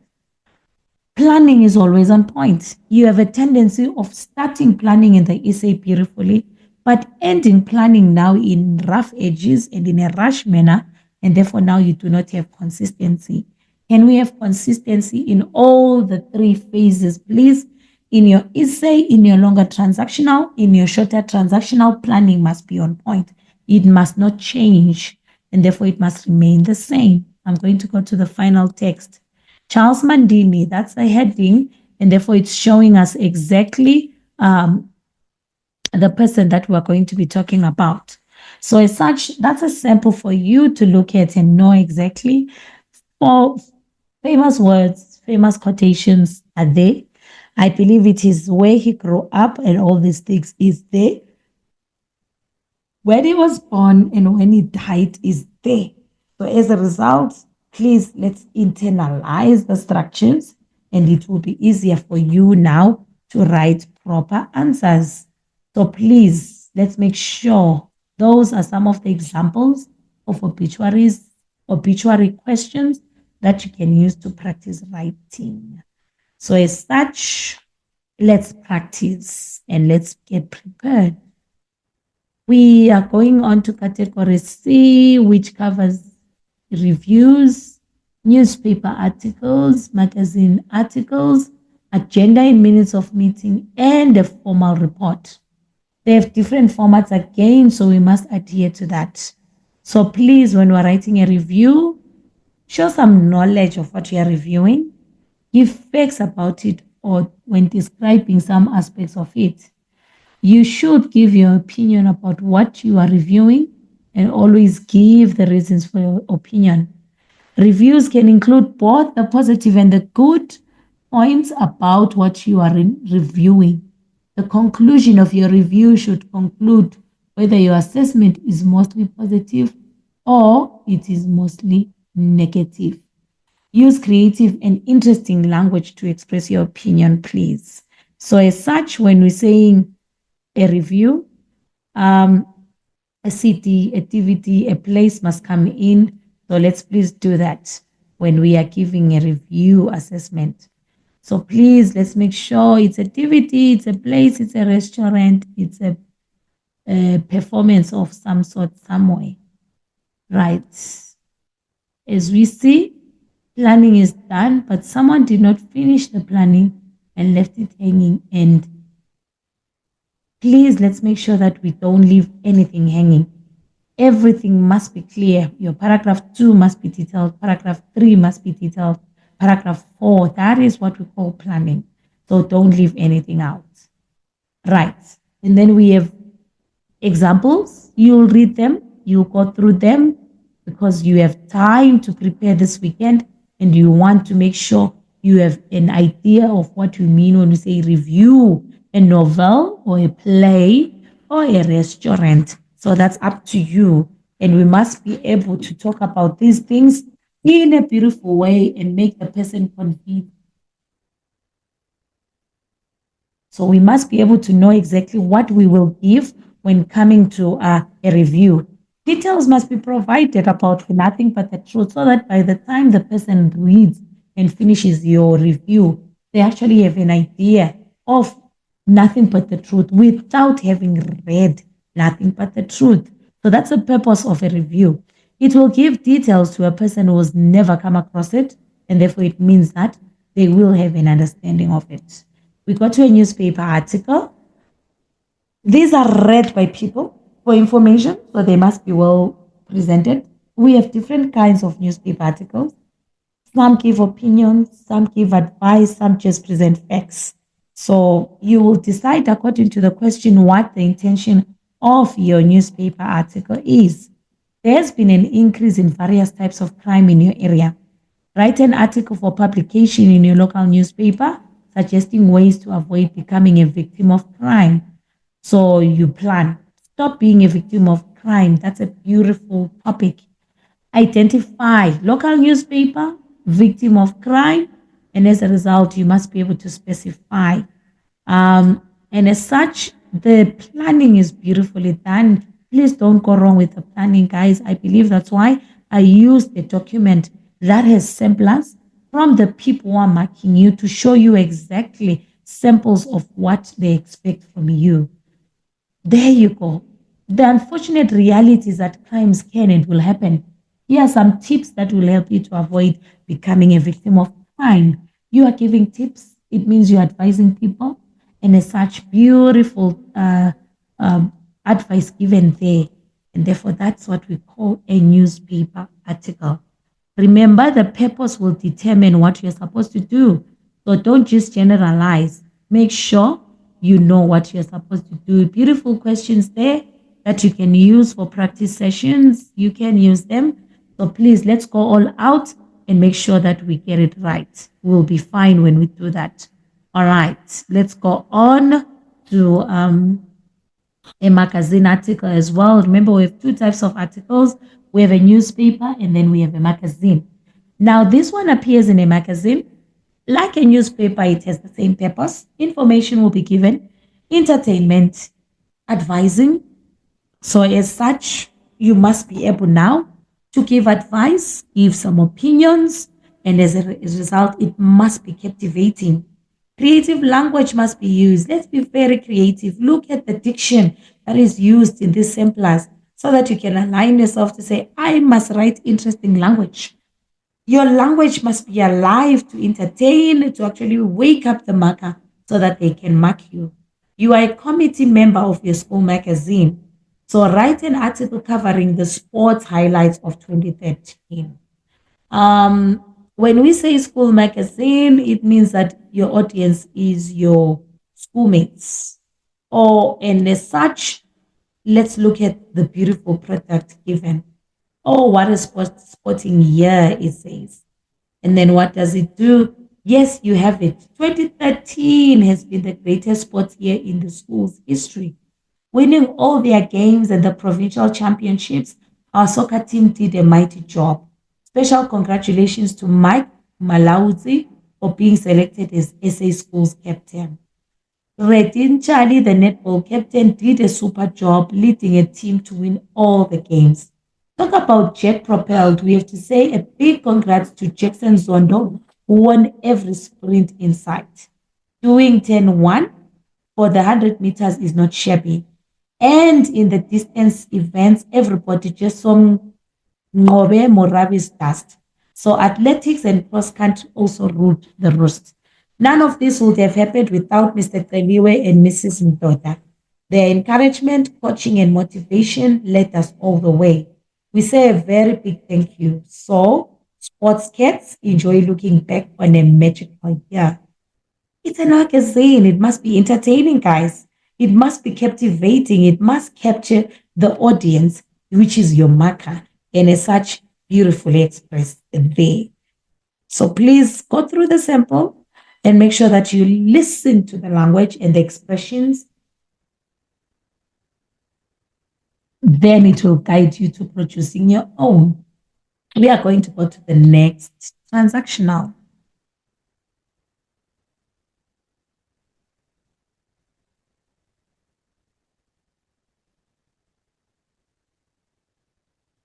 Planning is always on point. You have a tendency of starting planning in the essay beautifully, but ending planning now in rough edges and in a rush manner, and therefore now you do not have consistency. Can we have consistency in all the three phases, please? In your essay, in your longer transactional, in your shorter transactional, planning must be on point. It must not change, and therefore it must remain the same. I'm going to go to the final text. Charles Mandini, that's the heading, and therefore it's showing us exactly the person that we're going to be talking about. So as such, that's a sample for you to look at and know exactly. For famous words, famous quotations are there. I believe it is where he grew up and all these things is there. When he was born and when he died is there. So as a result, please let's internalize the structures and it will be easier for you now to write proper answers. So please, let's make sure those are some of the examples of obituary questions that you can use to practice writing. So as such, let's practice and let's get prepared. We are going on to category C, which covers reviews, newspaper articles, magazine articles, agenda in minutes of meeting, and a formal report. They have different formats again, so we must adhere to that. So please, when we're writing a review, show some knowledge of what you are reviewing, give facts about it, or when describing some aspects of it. You should give your opinion about what you are reviewing and always give the reasons for your opinion. Reviews can include both the positive and the good points about what you are reviewing. The conclusion of your review should conclude whether your assessment is mostly positive or it is mostly negative. Use creative and interesting language to express your opinion, please. So as such, when we're saying a review, a city, activity, a place must come in. So let's please do that when we are giving a review assessment. So please, let's make sure it's activity, it's a place, it's a restaurant, it's a performance of some sort somewhere, right? As we see, planning is done, but someone did not finish the planning and left it hanging. And please, let's make sure that we don't leave anything hanging. Everything must be clear. Your paragraph 2 must be detailed. Paragraph 3 must be detailed. Paragraph 4, that is what we call planning. So don't leave anything out. Right. And then we have examples. You'll read them. You'll go through them because you have time to prepare this weekend and you want to make sure you have an idea of what we mean when we say review a novel or a play or a restaurant. So that's up to you. And we must be able to talk about these things in a beautiful way and make the person convinced. So we must be able to know exactly what we will give when coming to a review. Details must be provided about nothing but the truth so that by the time the person reads and finishes your review, they actually have an idea of nothing but the truth without having read nothing but the truth. So that's the purpose of a review. It will give details to a person who has never come across it, and therefore it means that they will have an understanding of it. We go to a newspaper article. These are read by people for information, so they must be well presented. We have different kinds of newspaper articles. Some give opinions, some give advice, some just present facts. So you will decide according to the question what the intention of your newspaper article is. There has been an increase in various types of crime in your area. Write an article for publication in your local newspaper, suggesting ways to avoid becoming a victim of crime. So you plan. Stop being a victim of crime. That's a beautiful topic. Identify local newspaper, victim of crime, and as a result, you must be able to specify. And as such, the planning is beautifully done. Please don't go wrong with the planning, guys. I believe that's why I used a document that has samplers from the people who are marking you to show you exactly samples of what they expect from you. There you go. The unfortunate reality is that crimes can and will happen. Here are some tips that will help you to avoid becoming a victim of crime. You are giving tips, it means you're advising people, and as such, beautiful advice given there. And therefore, that's what we call a newspaper article. Remember, the purpose will determine what you're supposed to do. So don't just generalize. Make sure you know what you're supposed to do. Beautiful questions there that you can use for practice sessions. You can use them. So please, let's go all out and make sure that we get it right. We'll be fine when we do that. All right, let's go on to a magazine article as well. Remember, we have two types of articles. We have a newspaper and then we have a magazine. Now, this one appears in a magazine. Like a newspaper, it has the same purpose. Information will be given, entertainment, advising. So as such, you must be able now to give advice, give some opinions, and as a result, it must be captivating. Creative language must be used. Let's be very creative. Look at the diction that is used in these samplers so that you can align yourself to say, I must write interesting language. Your language must be alive to entertain, to actually wake up the marker so that they can mark you. You are a committee member of your school magazine. So write an article covering the sports highlights of 2013. When we say school magazine, it means that your audience is your schoolmates. And as such, let's look at the beautiful product given. What a sporting year, it says. And then what does it do? Yes, you have it. 2013 has been the greatest sports year in the school's history. Winning all their games and the provincial championships, our soccer team did a mighty job. Special congratulations to Mike Malauzi for being selected as SA School's captain. Redin Charlie, the netball captain, did a super job leading a team to win all the games. Talk about jet propelled. We have to say a big congrats to Jackson Zondo, who won every sprint in sight. Doing 10-1 for the 100 meters is not shabby. And in the distance events, everybody just saw Ngobe Moravi's dust. So athletics and cross country also ruled the roost. None of this would have happened without Mr. Treviwe and Mrs. Mdota. Their encouragement, coaching, and motivation led us all the way. We say a very big thank you. So, sports cats, enjoy looking back on a magical year. It's a magazine. It must be entertaining, guys. It must be captivating. It must capture the audience, which is your marker, and as such, beautifully expressed there. So please go through the sample and make sure that you listen to the language and the expressions. Then it will guide you to producing your own. We are going to go to the next transactional.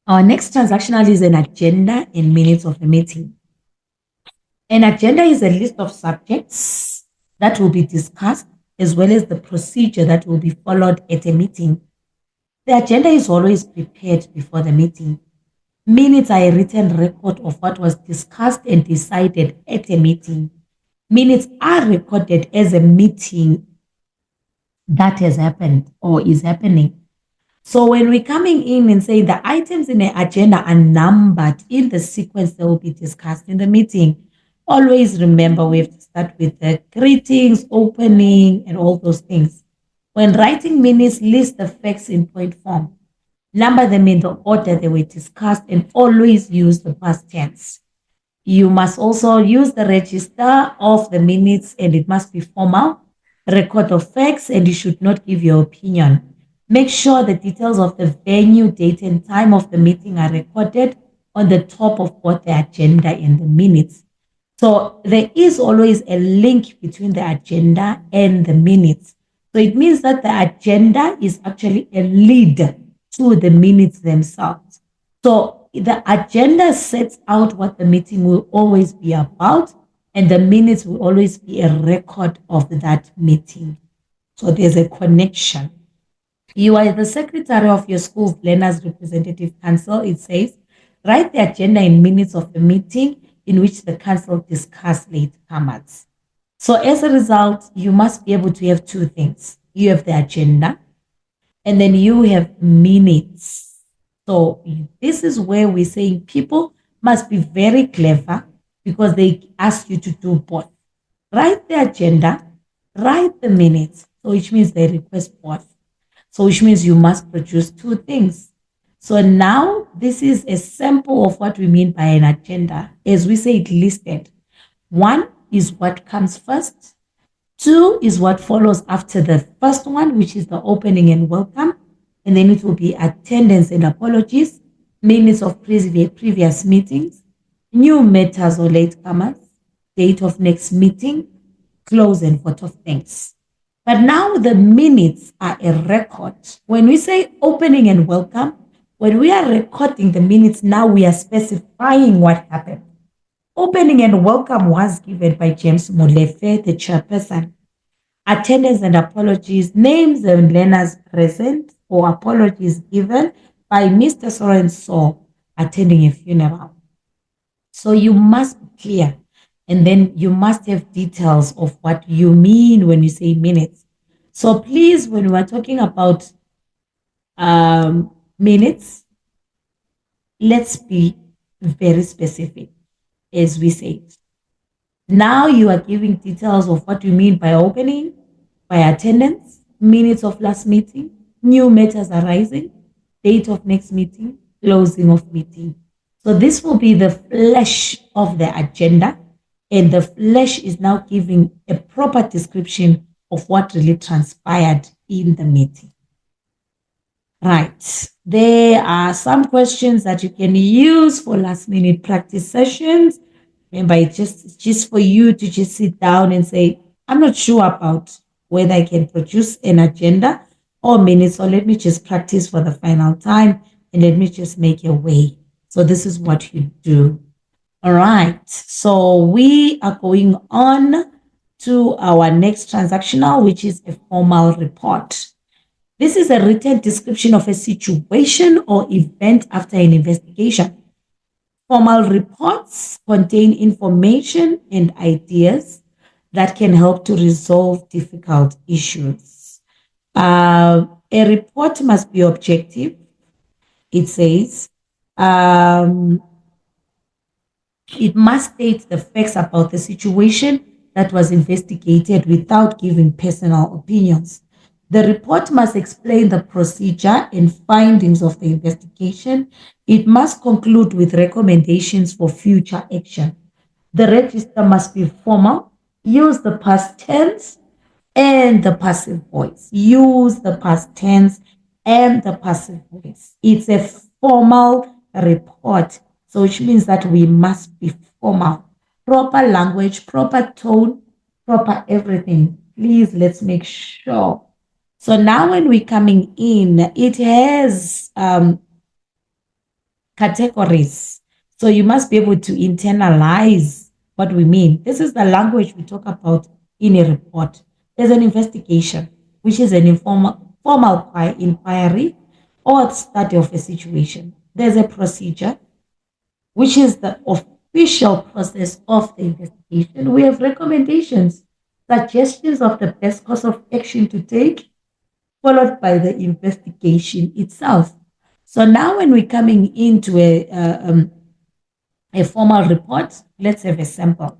Our next transactional is an agenda in minutes of a meeting. An agenda is a list of subjects that will be discussed, as well as the procedure that will be followed at a meeting. The agenda is always prepared before the meeting. Minutes are a written record of what was discussed and decided at a meeting. Minutes are recorded as a meeting that has happened or is happening. So when we're coming in and saying the items in the agenda are numbered in the sequence that will be discussed in the meeting, always remember we have to start with the greetings, opening, and all those things. When writing minutes, list the facts in point form. Number them in the order they were discussed and always use the past tense. You must also use the register of the minutes and it must be formal, record of facts, and you should not give your opinion. Make sure the details of the venue, date, and time of the meeting are recorded on the top of both the agenda and the minutes. So there is always a link between the agenda and the minutes. So it means that the agenda is actually a lead to the minutes themselves. So the agenda sets out what the meeting will always be about, and the minutes will always be a record of that meeting. So there's a connection. You are the secretary of your school's Learners Representative Council, it says. Write the agenda in minutes of the meeting in which the council discussed latecomers. So as a result, you must be able to have two things. You have the agenda, and then you have minutes. So this is where we're saying people must be very clever because they ask you to do both. Write the agenda, write the minutes. So which means they request both. So which means you must produce two things. So now this is a sample of what we mean by an agenda. As we say it listed. One is what comes first. Two is what follows after the first one, which is the opening and welcome. And then it will be attendance and apologies, minutes of previous meetings, new matters or latecomers, date of next meeting, close and vote of thanks. But now the minutes are a record. When we say opening and welcome, when we are recording the minutes, now we are specifying what happened. Opening and welcome was given by James Molefe, the chairperson. Attendance and apologies, names and learners present or apologies given by Mr. So-and-so attending a funeral. So you must be clear. And then you must have details of what you mean when you say minutes. So please, when we're talking about minutes, let's be very specific, as we say. Now you are giving details of what you mean by opening, by attendance, minutes of last meeting, new matters arising, date of next meeting, closing of meeting. So this will be the flesh of the agenda, and the flesh is now giving a proper description of what really transpired in the meeting. Right. There are some questions that you can use for last minute practice sessions. Remember, it's just for you to just sit down and say, I'm not sure about whether I can produce an agenda or minutes, or let me just practice for the final time and let me just make a way. So this is what you do. All right. So we are going on to our next transactional, which is a formal report. This is a written description of a situation or event after an investigation. Formal reports contain information and ideas that can help to resolve difficult issues. A report must be objective. It says it must state the facts about the situation that was investigated without giving personal opinions. The report must explain the procedure and findings of the investigation. It must conclude with recommendations for future action. The register must be formal. Use the past tense and the passive voice. Use the past tense and the passive voice. It's a formal report, so which means that we must be formal. Proper language, proper tone, proper everything. Please, let's make sure. So now when we're coming in, it has categories. So you must be able to internalize what we mean. This is the language we talk about in a report. There's an investigation, which is an formal inquiry or study of a situation. There's a procedure, which is the official process of the investigation. We have recommendations, suggestions of the best course of action to take, followed by the investigation itself. So now when we're coming into a formal report, let's have a sample.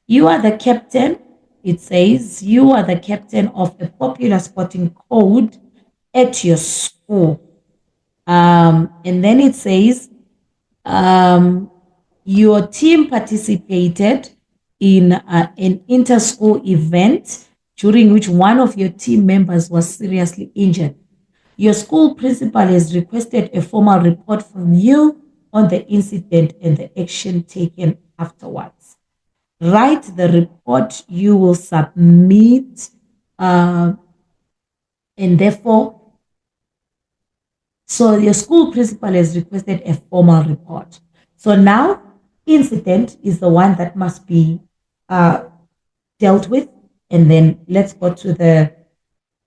You are the captain. It says you are the captain of a popular sporting code at your school. And then it says your team participated in an inter-school event during which one of your team members was seriously injured. Your school principal has requested a formal report from you on the incident and the action taken afterwards. Write the report you will submit, and therefore, so your school principal has requested a formal report. So now, incident is the one that must be dealt with, and then let's go to the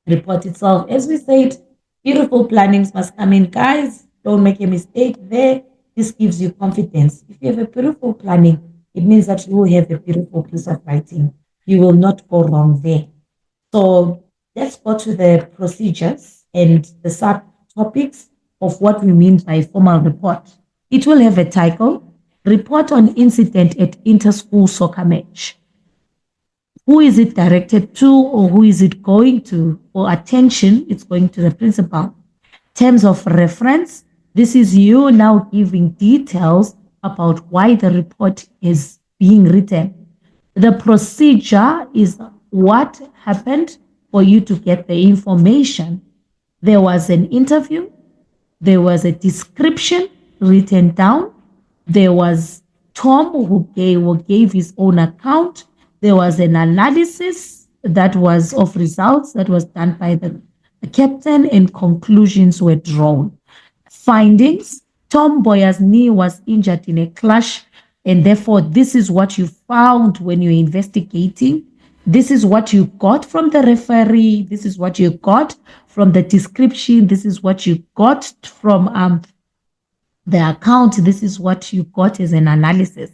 report itself. As we said, beautiful plannings must come in. Guys, don't make a mistake there. This gives you confidence. If you have a beautiful planning, it means that you will have a beautiful piece of writing. You will not go wrong there. So let's go to the procedures and the subtopics of what we mean by formal report. It will have a title, Report on Incident at Inter-School Soccer Match. Who is it directed to, or who is it going to? For attention, it's going to the principal. Terms of reference, this is you now giving details about why the report is being written. The procedure is what happened for you to get the information. There was an interview, there was a description written down, there was Tom who gave his own account, there was an analysis that was of results that was done by the captain, and conclusions were drawn. Findings, Tom Boyer's knee was injured in a clash, and therefore this is what you found when you're investigating. This is what you got from the referee. This is what you got from the description. This is what you got from the account. This is what you got as an analysis.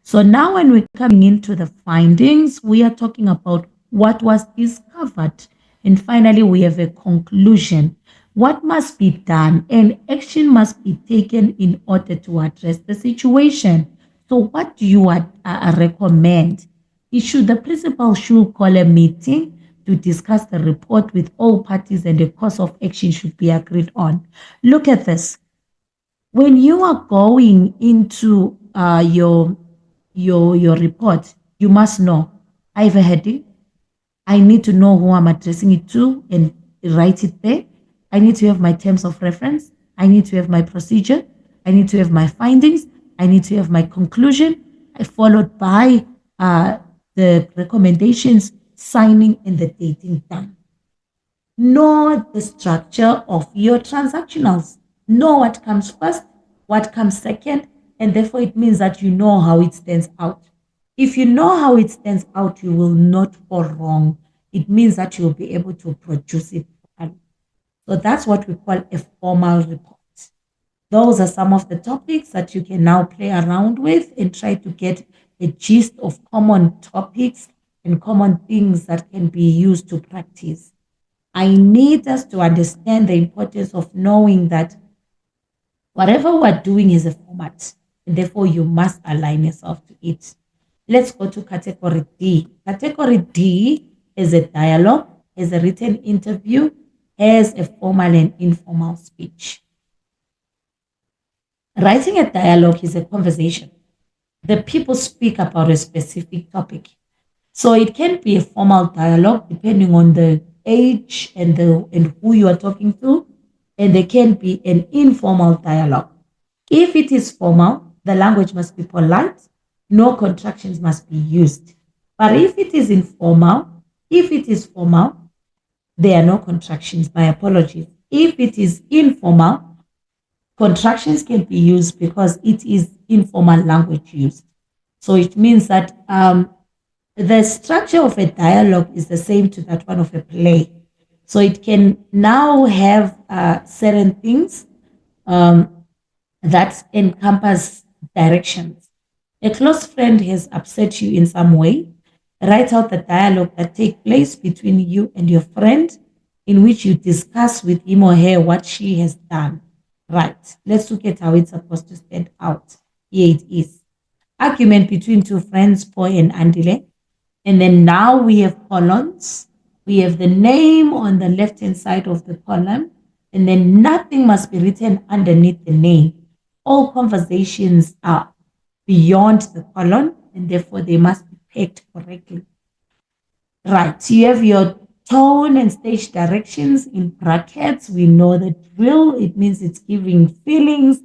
So now when we're coming into the findings, we are talking about what was discovered. And finally, we have a conclusion. What must be done, and action must be taken in order to address the situation. So what do you recommend? The principal should call a meeting to discuss the report with all parties, and a course of action should be agreed on. Look at this. When you are going into your report, you must know, I have a heading. I need to know who I'm addressing it to and write it there. I need to have my terms of reference. I need to have my procedure. I need to have my findings. I need to have my conclusion, followed by the recommendations. signing and the dating done. Know the structure of your transactionals. Know what comes first, what comes second, and therefore it means that you know how it stands out. If you know how it stands out, you will not go wrong. It means that you'll be able to produce it. So that's what we call a formal report. Those are some of the topics that you can now play around with and try to get a gist of common topics and common things that can be used to practice. I need us to understand the importance of knowing that whatever we're doing is a format, and therefore you must align yourself to it. Let's go to category D. Category D is a dialogue, is a written interview, has a formal and informal speech. Writing a dialogue is a conversation. The people speak about a specific topic. So it can be a formal dialogue depending on the age and who you are talking to, and there can be an informal dialogue. If it is formal, the language must be polite, no contractions must be used. But if it is informal, there are no contractions. My apologies. If it is informal, contractions can be used because it is informal language used. So it means that the structure of a dialogue is the same to that one of a play. So it can now have certain things that encompass directions. A close friend has upset you in some way. Write out the dialogue that takes place between you and your friend in which you discuss with him or her what she has done. Right. Let's look at how it's supposed to stand out. Here it is. Argument between two friends, Boy and Andile. And then now we have columns. We have the name on the left-hand side of the column. And then nothing must be written underneath the name. All conversations are beyond the column, and therefore they must be pegged correctly. Right. You have your tone and stage directions in brackets. We know the drill. It means it's giving feelings,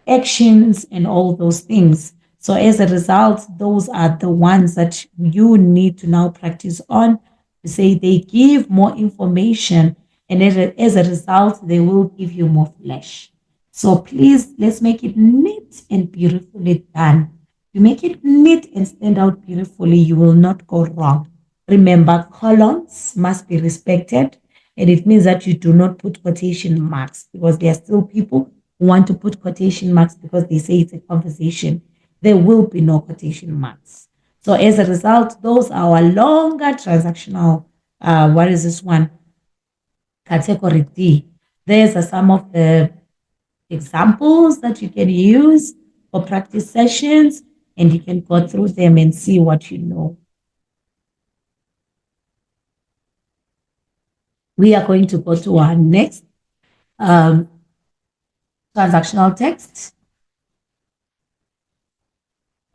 actions, and all those things. So as a result, those are the ones that you need to now practice on. To say they give more information, and as a result, they will give you more flesh. So please, let's make it neat and beautifully done. You make it neat and stand out beautifully, you will not go wrong. Remember, columns must be respected, and it means that you do not put quotation marks, because there are still people who want to put quotation marks because they say it's a conversation. There will be no quotation marks. So as a result, those are our longer transactional, what is this one? Category D. These are some of the examples that you can use for practice sessions, and you can go through them and see what you know. We are going to go to our next transactional text.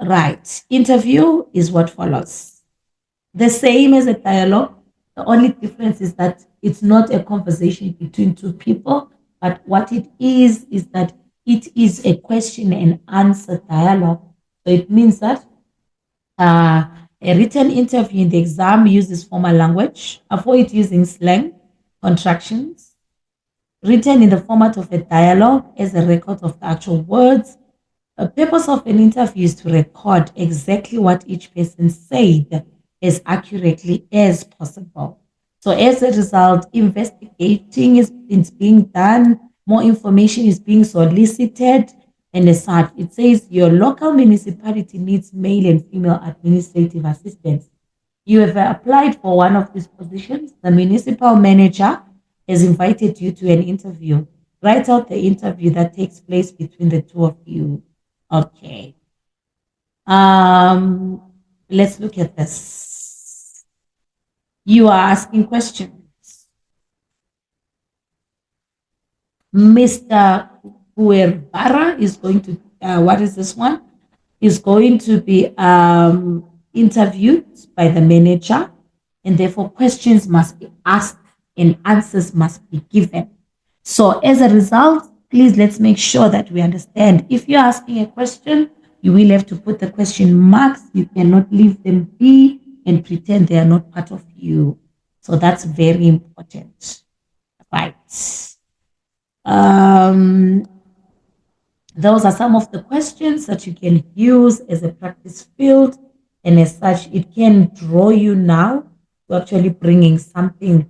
Right. Interview is what follows. The same as a dialogue. The only difference is that it's not a conversation between two people, but what it is that it is a question and answer dialogue. So it means that a written interview in the exam uses formal language. Avoid using slang, contractions. Written in the format of a dialogue as a record of the actual words. The purpose of an interview is to record exactly what each person said as accurately as possible. So as a result, investigating is being done, more information is being solicited, and as such, it says your local municipality needs male and female administrative assistants. You have applied for one of these positions. The municipal manager has invited you to an interview. Write out the interview that takes place between the two of you. Okay. Let's look at this. You are asking questions. Mr. Guerrara is going to, what is this one? Is going to be interviewed by the manager, and therefore questions must be asked and answers must be given. So as a result, please let's make sure that we understand. If you're asking a question, you will have to put the question marks. You cannot leave them be and pretend they are not part of you. you. So that's very important. Right. Um, those are some of the questions that you can use as a practice field. And as such, it can draw you now to actually bringing something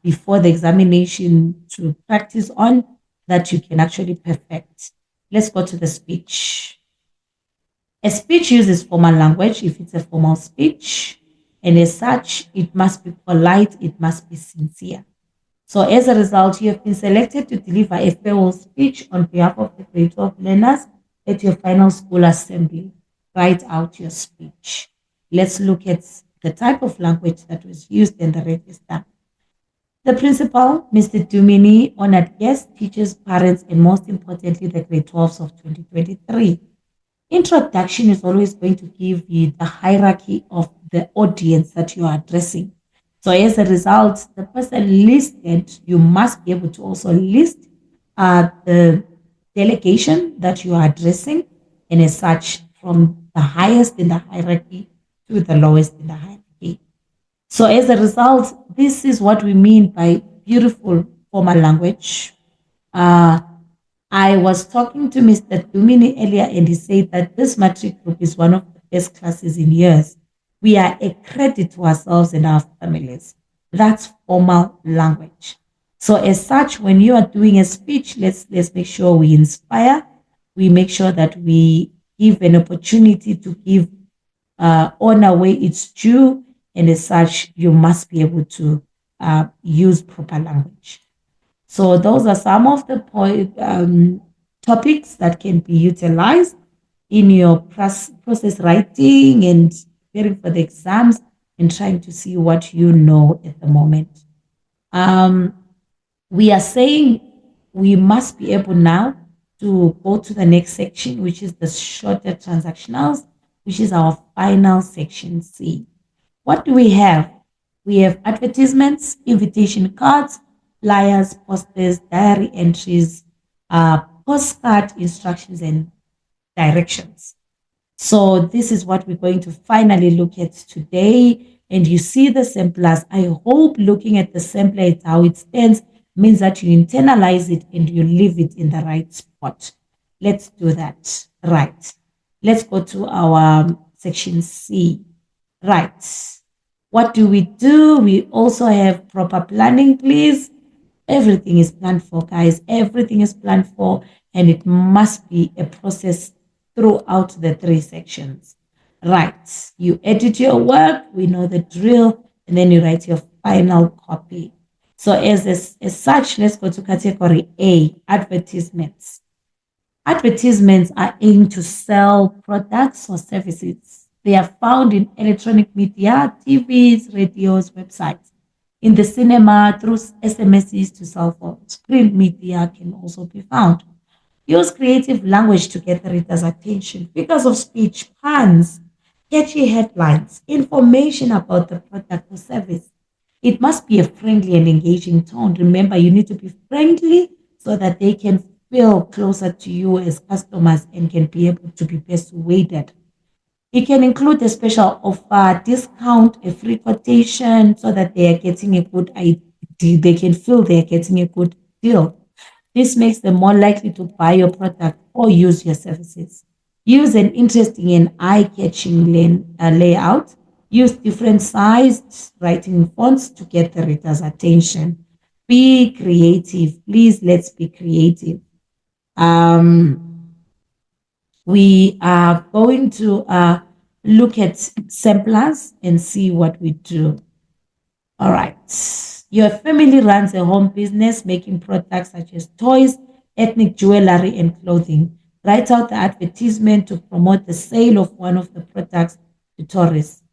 before the examination to practice on that you can actually perfect. Let's go to the speech. A speech uses formal language if it's a formal speech. And as such, it must be polite, it must be sincere. So as a result, you have been selected to deliver a farewell speech on behalf of the grade 12 learners at your final school assembly. Write out your speech. Let's look at the type of language that was used in the register. The principal, Mr. Dumini, honored guests, teachers, parents, and most importantly, the grade 12s of 2023. Introduction is always going to give you the hierarchy of the audience that you are addressing. So as a result, the person listed, you must be able to also list the delegation that you are addressing, and as such, from the highest in the hierarchy to the lowest in the hierarchy. So as a result, this is what we mean by beautiful formal language. I was talking to Mr. Dumini earlier, and he said that this matric group is one of the best classes in years. We are a credit to ourselves and our families. That's formal language. So as such, when you are doing a speech, let's make sure we inspire. We make sure that we give an opportunity to give honor where it's due, and as such, you must be able to use proper language. So those are some of the topics that can be utilized in your process writing and preparing for the exams and trying to see what you know at the moment. We are saying we must be able now to go to the next section, which is the shorter transactionals, which is our final section C. What do we have? We have advertisements, invitation cards, flyers, posters, diary entries, postcard instructions, and directions. So this is what we're going to finally look at today. And you see the samplers. I hope looking at the sampler at how it stands means that you internalize it and you leave it in the right spot. Let's do that. Right. Let's go to our section C. Right. What do? We also have proper planning, please. Everything is planned for, guys. Everything is planned for, and it must be a process throughout the 3 sections. Right. You edit your work, we know the drill, and then you write your final copy. So as such, let's go to category A, advertisements. Advertisements are aimed to sell products or services. They are found in electronic media, TVs, radios, websites, in the cinema, through SMSs to cell phones. Print media can also be found. Use creative language to get the reader's attention. Figures of speech, puns, catchy headlines, information about the product or service. It must be a friendly and engaging tone. Remember, you need to be friendly so that they can feel closer to you as customers and can be able to be persuaded. It can include a special offer, discount, a free quotation so that they are getting a good idea. They can feel they are getting a good deal. This makes them more likely to buy your product or use your services. Use an interesting and eye-catching layout. Use different sized writing fonts to get the reader's attention. Be creative. Please, let's be creative. We are going to look at samplers and see what we do. All right. Your family runs a home business making products such as toys, ethnic jewelry, and clothing. Write out the advertisement to promote the sale of one of the products to tourists.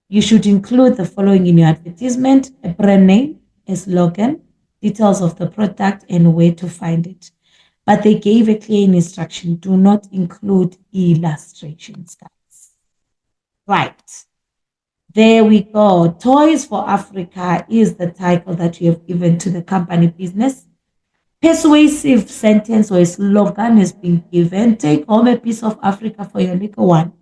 You should include the following in your advertisement: a brand name, a slogan, details of the product, and where to find it. But they gave a clear instruction: do not include illustrations, guys. Right. There we go. Toys for Africa is the title that you have given to the company business. Persuasive sentence or a slogan has been given. Take home a piece of Africa for your little one.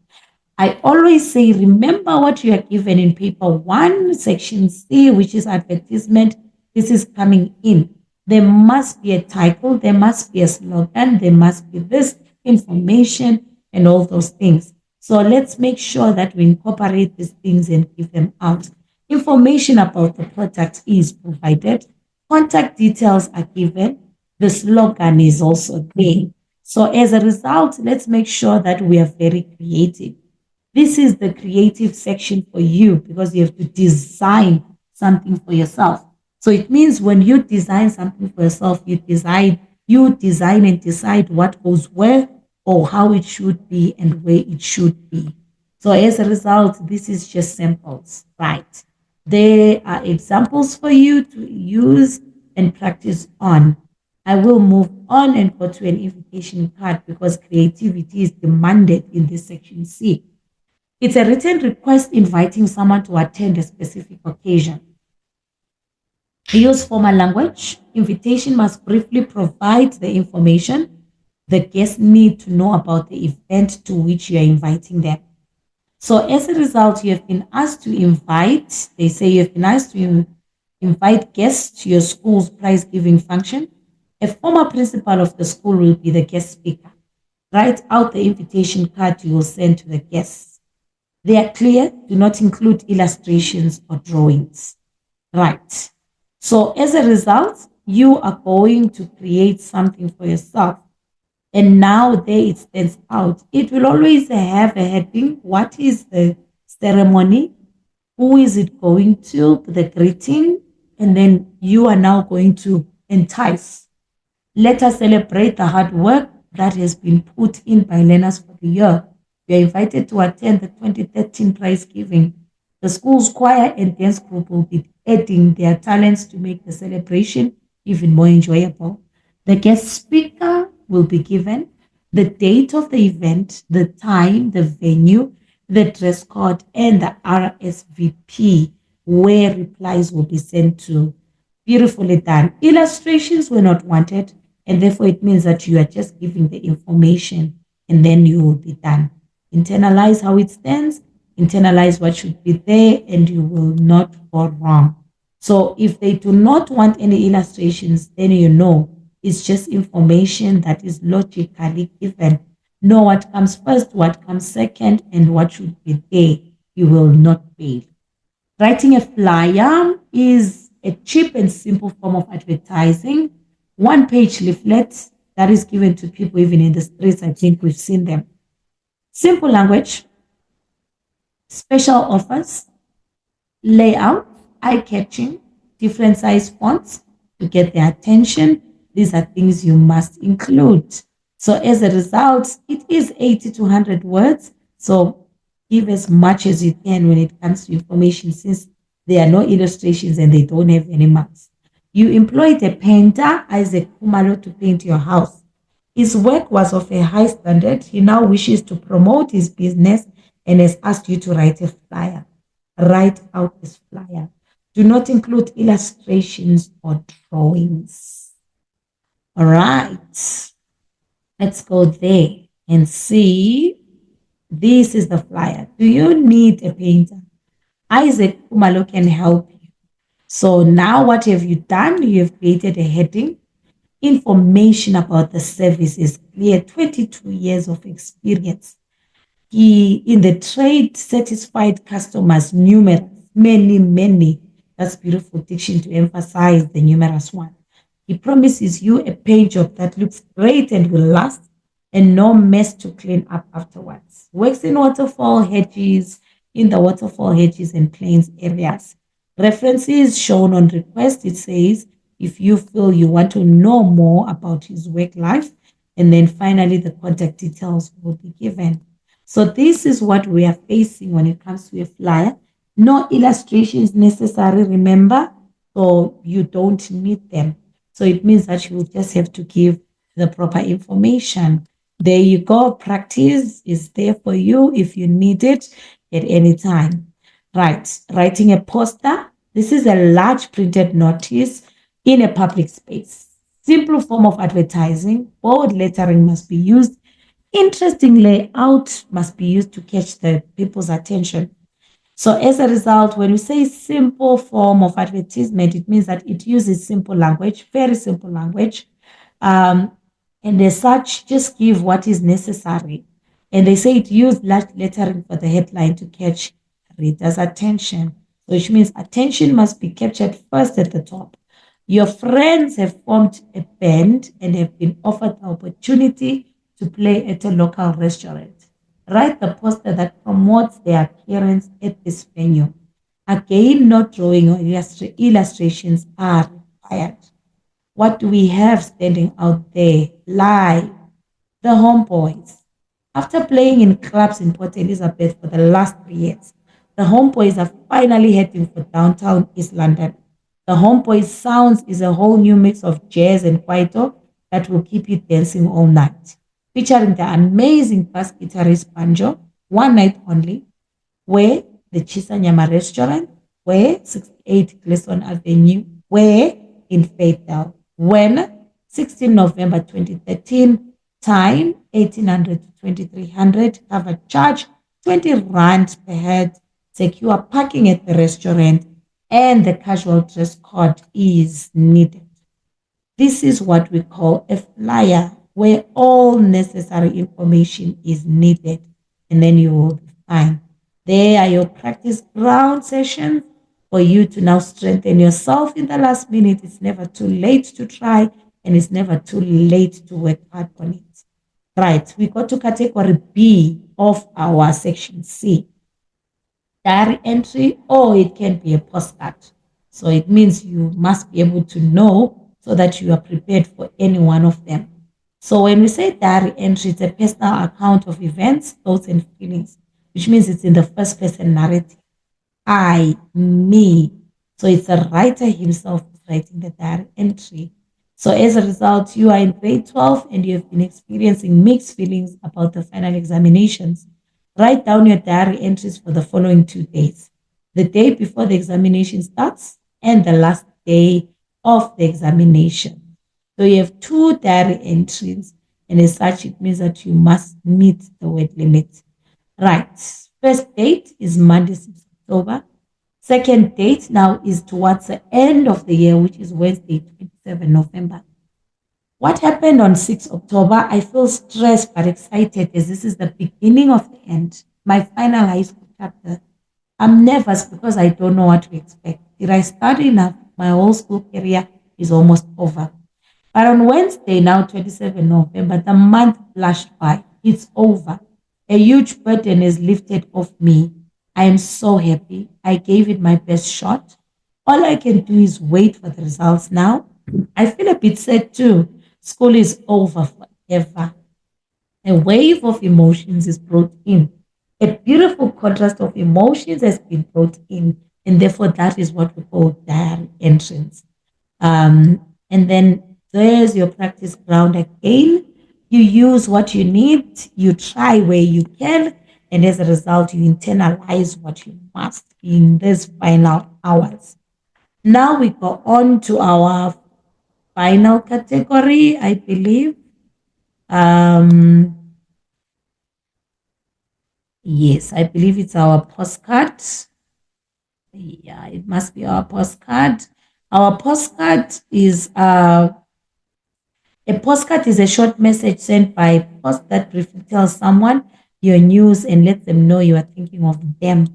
I always say, remember what you are given in paper 1, section C, which is advertisement. This is coming in. There must be a title, there must be a slogan, there must be this information and all those things. So let's make sure that we incorporate these things and give them out. Information about the product is provided. Contact details are given. The slogan is also there. So as a result, let's make sure that we are very creative. This is the creative section for you because you have to design something for yourself. So it means when you design something for yourself, you design and decide what goes where or how it should be and where it should be. So as a result, this is just samples, right? There are examples for you to use and practice on. I will move on and go to an invitation card because creativity is demanded in this section C. It's a written request inviting someone to attend a specific occasion. Use formal language. Invitation must briefly provide the information the guests need to know about the event to which you are inviting them. So as a result, you have been asked to invite, they say you have been asked to invite guests to your school's prize giving function. A former principal of the school will be the guest speaker. Write out the invitation card you will send to the guests. They are clear, do not include illustrations or drawings. Right. So as a result, you are going to create something for yourself. And now there it stands out. It will always have a heading. What is the ceremony? Who is it going to? The greeting. And then you are now going to entice. Let us celebrate the hard work that has been put in by learners for the year. You are invited to attend the 2013 prize giving. The school's choir and dance group will be adding their talents to make the celebration even more enjoyable. The guest speaker will be given, the date of the event, the time, the venue, the dress code, and the RSVP where replies will be sent to. Beautifully done. Illustrations were not wanted, and therefore it means that you are just giving the information and then you will be done. Internalize how it stands, internalize what should be there, and you will not go wrong. So if they do not want any illustrations, then you know it's just information that is logically given. Know what comes first, what comes second, and what should be there. You will not fail. Writing a flyer is a cheap and simple form of advertising. One-page leaflet that is given to people even in the streets. I think we've seen them. Simple language, special offers, layout, eye-catching, different size fonts to get their attention. These are things you must include. So as a result, it is 80 to 100 words. So give as much as you can when it comes to information, since there are no illustrations and they don't have any marks. You employed a painter, Isaac Kumalo, to paint your house. His work was of a high standard. He now wishes to promote his business and has asked you to write a flyer. Write out this flyer. Do not include illustrations or drawings. All right. Let's go there and see. This is the flyer. Do you need a painter? Isaac Kumalo can help you. So now what have you done? You have created a heading. Information about the service is clear. 22 years of experience. He, in the trade, satisfied customers, numerous, many. That's beautiful diction to emphasize the numerous one. He promises you a paint job that looks great and will last, and no mess to clean up afterwards. Works in waterfall hedges, in the waterfall hedges and plains areas. References shown on request. It says, if you feel you want to know more about his work life, and then finally the contact details will be given. So this is what we are facing when it comes to a flyer. No illustrations necessary, remember, so you don't need them. So it means that you will just have to give the proper information. There you go. Practice is there for you if you need it at any time. Right. Writing a poster. This is a large printed notice in a public space. Simple form of advertising. Bold lettering must be used. interesting layout must be used to catch the people's attention. So as a result, when we say simple form of advertisement, it means that it uses simple language, very simple language. Um, and as such, just give what is necessary. And they say it used large lettering for the headline to catch readers' attention. So which means attention must be captured first at the top. Your friends have formed a band and have been offered the opportunity to play at a local restaurant. Write the poster that promotes their appearance at this venue. Again, no drawing or illustrations are required. What do we have standing out there live? The Homeboys. After playing in clubs in Port Elizabeth for the last 3 years, the Homeboys are finally heading for downtown East London. The Homeboys sounds is a whole new mix of jazz and kwaito that will keep you dancing all night. Featuring the amazing bass guitarist Banjo, one night only, where the Chisanyama restaurant, where 68 Gleason Avenue, where in Fayetteville. When 16 November 2013, time 1800 to 2300, cover charge 20 rand per head, secure parking at the restaurant, and the casual dress code is needed. This is what we call a flyer where all necessary information is needed, and then you will be fine. There are your practice ground sessions for you to now strengthen yourself in the last minute. It's never too late to try, and it's never too late to work hard on it. Right, we go to category B of our section C. Diary entry, or it can be a postcard. So it means you must be able to know so that you are prepared for any one of them. So when we say diary entry, it's a personal account of events, thoughts, and feelings, which means it's in the first person narrative. I, me. So it's the writer himself writing the diary entry. So as a result, you are in grade 12 and you have been experiencing mixed feelings about the final examinations. Write down your diary entries for the following 2 days: the day before the examination starts and the last day of the examination. So you have 2 diary entries, and as such, it means that you must meet the word limit. Right. First date is Monday, 6th October. Second date now is towards the end of the year, which is Wednesday, 27 November. What happened on 6th October? I feel stressed but excited as this is the beginning of the end, my final high school chapter. I'm nervous because I don't know what to expect. Did I study enough? My whole school career is almost over. But on Wednesday, now 27 November, the month flashed by. It's over. A huge burden is lifted off me. I am so happy. I gave it my best shot. All I can do is wait for the results now. I feel a bit sad too. School is over forever. A wave of emotions is brought in. A beautiful contrast of emotions has been brought in. And therefore, that is what we call diary entrance. And then there's your practice ground again. You use what you need, you try where you can, and as a result, you internalize what you must in these final hours. Now we go on to our final category, I believe. Yes, I believe it's our postcard. Yeah, it must be our postcard. Our postcard is a postcard is a short message sent by post that briefly tells someone your news and let them know you are thinking of them.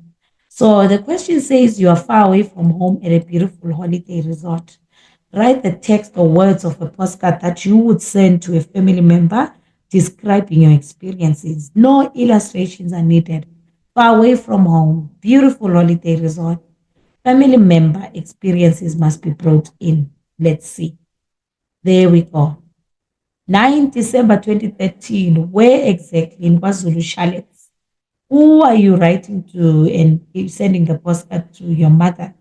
So the question says you are far away from home at a beautiful holiday resort. Write the text or words of a postcard that you would send to a family member describing your experiences. No illustrations are needed. Far away from home, beautiful holiday resort. Family member experiences must be brought in. Let's see. There we go. 9 December 2013, where exactly in KwaZulu Chalets? Who are you writing to and sending the postcard to? Your mother.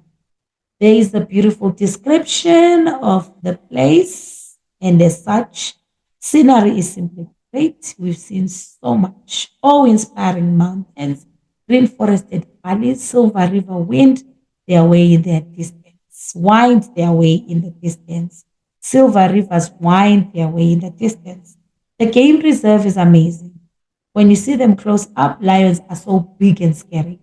There is a beautiful description of the place, and as such, scenery is simply great. We've seen so much awe-inspiring mountains, green forested valleys, silver river wind their way in the distance, wind their way in the distance. Silver rivers wind their way in the distance. The game reserve is amazing. When you see them close up, lions are so big and scary.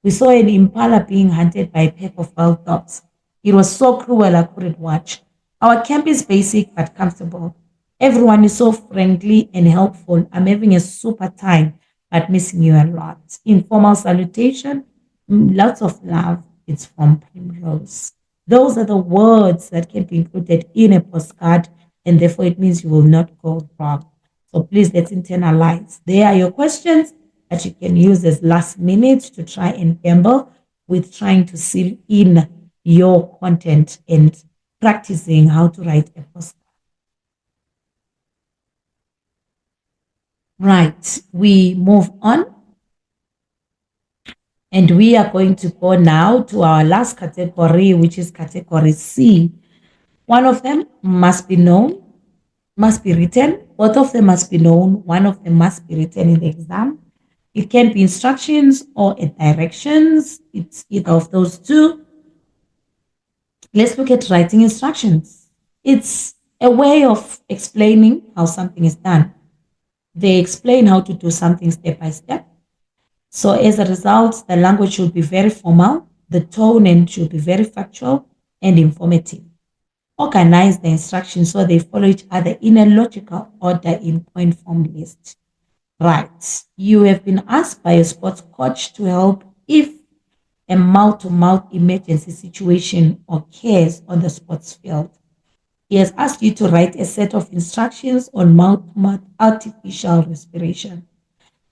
We saw an impala being hunted by a pack of wild dogs. It was so cruel I couldn't watch. Our camp is basic but comfortable. Everyone is so friendly and helpful. I'm having a super time, but missing you a lot. Informal salutation, lots of love. It's from Primrose. Those are the words that can be included in a postcard, and therefore it means you will not go wrong. So please let's internalize. There are your questions that you can use as last minute to try and gamble with trying to seal in your content and practicing how to write a postcard. Right, we move on. And we are going to go now to our last category, which is category C. One of them must be known, must be written. Both of them must be known. One of them must be written in the exam. It can be instructions or directions. It's either of those two. Let's look at writing instructions. It's a way of explaining how something is done. They explain how to do something step by step. So as a result, the language should be very formal, the tone and should be very factual and informative. Organize the instructions so they follow each other in a logical order in point form list. Right. You have been asked by a sports coach to help if a mouth-to-mouth emergency situation occurs on the sports field. He has asked you to write a set of instructions on mouth-to-mouth artificial respiration.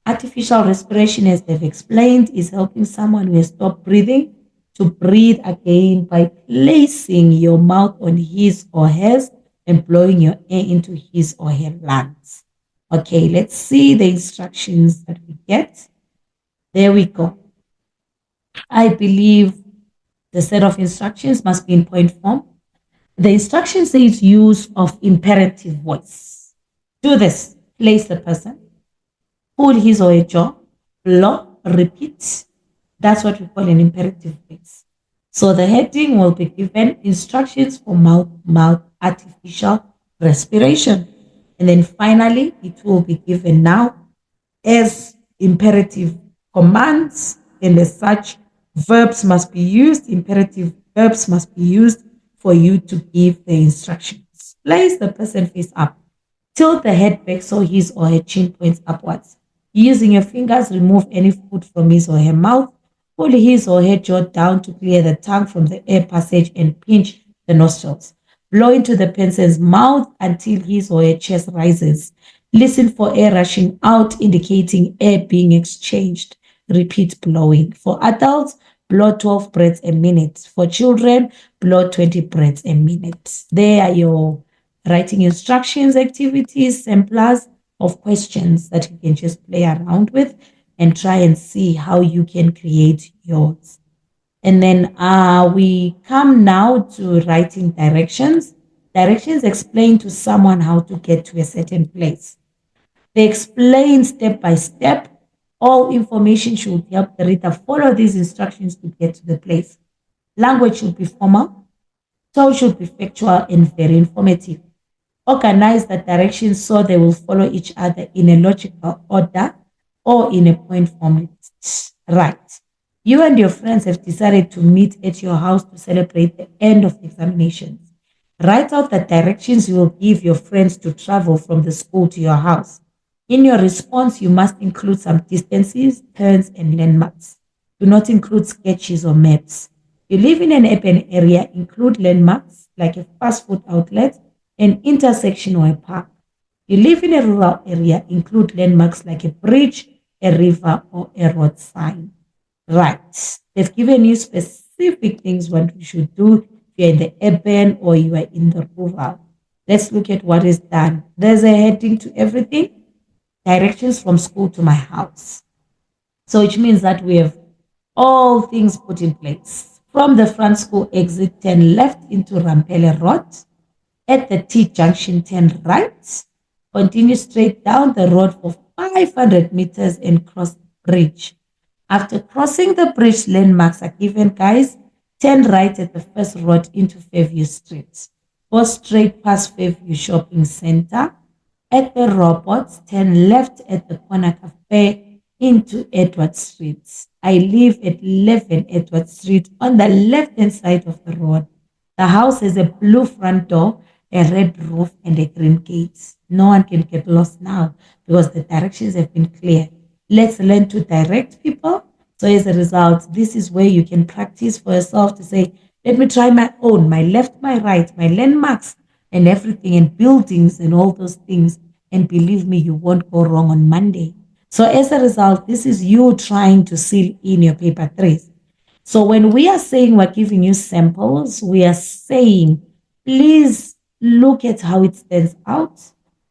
Artificial respiration, as they've explained, is helping someone who has stopped breathing to breathe again by placing your mouth on his or hers and blowing your air into his or her lungs. Okay, let's see the instructions that we get. There we go. I believe the set of instructions must be in point form. The instruction says use of imperative voice. Do this. Place the person. Pull his or her jaw. Blow. Repeat. That's what we call an imperative voice. So the heading will be given instructions for mouth artificial respiration. And then finally, it will be given now as imperative commands, and as such, verbs must be used, imperative verbs must be used for you to give the instructions. Place the person face up. Tilt the head back so his or her chin points upwards. Using your fingers, remove any food from his or her mouth. Pull his or her jaw down to clear the tongue from the air passage and pinch the nostrils. Blow into the person's mouth until his or her chest rises. Listen for air rushing out, indicating air being exchanged. Repeat blowing. For adults, blow 12 breaths a minute. For children, blow 20 breaths a minute. There are your writing instructions, activities, samplers of questions that you can just play around with and try and see how you can create yours. And then we come now to writing directions. Directions explain to someone how to get to a certain place. They explain step by step. All information should help the reader follow these instructions to get to the place. Language should be formal. Tone should be factual and very informative. Organize the directions so they will follow each other in a logical order or in a point form. Right. You and your friends have decided to meet at your house to celebrate the end of the examinations. Write out the directions you will give your friends to travel from the school to your house. In your response, you must include some distances, turns, and landmarks. Do not include sketches or maps. You live in an urban area, include landmarks like a fast food outlet, an intersection, or a park. You live in a rural area, include landmarks like a bridge, a river, or a road sign. Right. They've given you specific things what you should do if you're in the urban or you are in the rural. Let's look at what is done. There's a heading to everything. Directions from school to my house. So which means that we have all things put in place. From the front school exit, turn left into Rampele Road. At the T junction, turn right. Continue straight down the road for 500 meters and cross bridge. After crossing the bridge, landmarks are given, guys. Turn right at the first road into Fairview Street. Go straight past Fairview Shopping Center. At the robots, turn left at the corner cafe into Edward Street. I live at 11 Edward Street on the left-hand side of the road. The house has a blue front door, a red roof, and a green gate. No one can get lost now because the directions have been clear. Let's learn to direct people. So as a result, this is where you can practice for yourself to say, let me try my own, my left, my right, my landmarks and everything and buildings and all those things. And believe me, you won't go wrong on Monday. So as a result, this is you trying to seal in your paper 3s. So when we are saying we're giving you samples, we are saying, please look at how it stands out.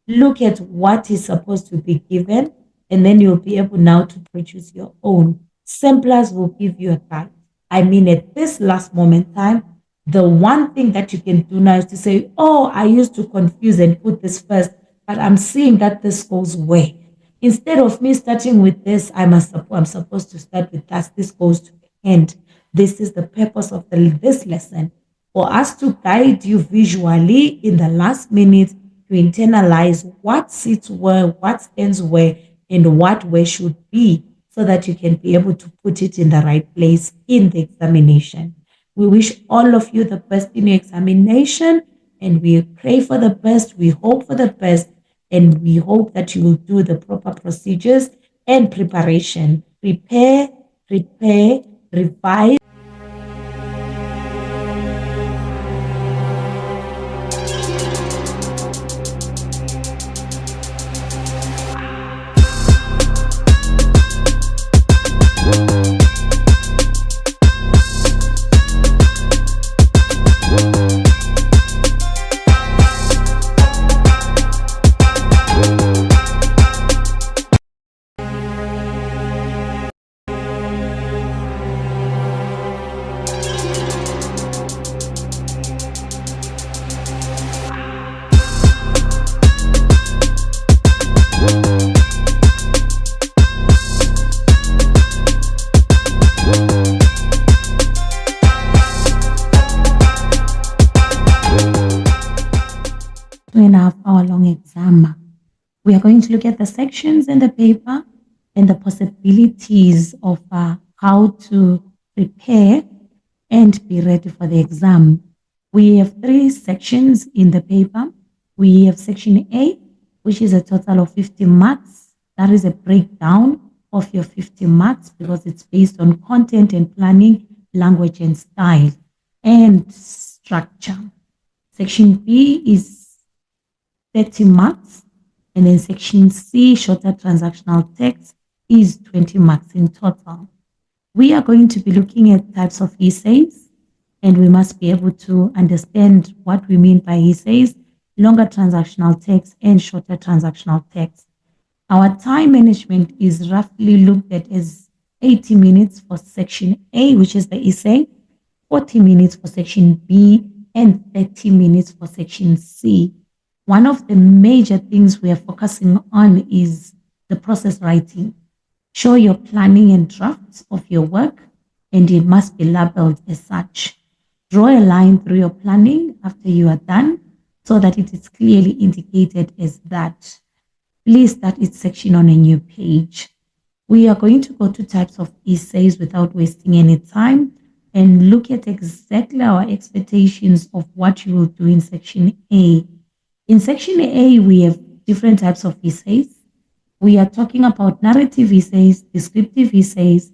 Look at what is supposed to be given, and then you'll be able now to produce your own. Samplers will give you a guide. I mean, at this last moment in time, the one thing that you can do now is to say, oh, I used to confuse and put this first, but I'm seeing that this goes where. Instead of me starting with this, I'm supposed to start with that. This goes to the end. This is the purpose of this lesson, for us to guide you visually in the last minute to internalize what sits where, what stands where, and what where should be, so that you can be able to put it in the right place in the examination. We wish all of you the best in your examination, and we pray for the best, we hope for the best, and we hope that you will do the proper procedures and preparation. Prepare, revise. Hour-long exam. We are going to look at the sections in the paper and the possibilities of how to prepare and be ready for the exam. We have 3 sections in the paper. We have section A, which is a total of 50 marks. That is a breakdown of your 50 marks because it's based on content and planning, language and style, and structure. Section B is 30 marks, and then section C, shorter transactional text, is 20 marks in total. We are going to be looking at types of essays, and we must be able to understand what we mean by essays, longer transactional text, and shorter transactional text. Our time management is roughly looked at as 80 minutes for section A, which is the essay, 40 minutes for section B, and 30 minutes for section C. One of the major things we are focusing on is the process writing. Show your planning and drafts of your work, and it must be labeled as such. Draw a line through your planning after you are done so that it is clearly indicated as that. Please start each section on a new page. We are going to go to types of essays without wasting any time and look at exactly our expectations of what you will do in section A. In section A, we have different types of essays. We are talking about narrative essays, descriptive essays,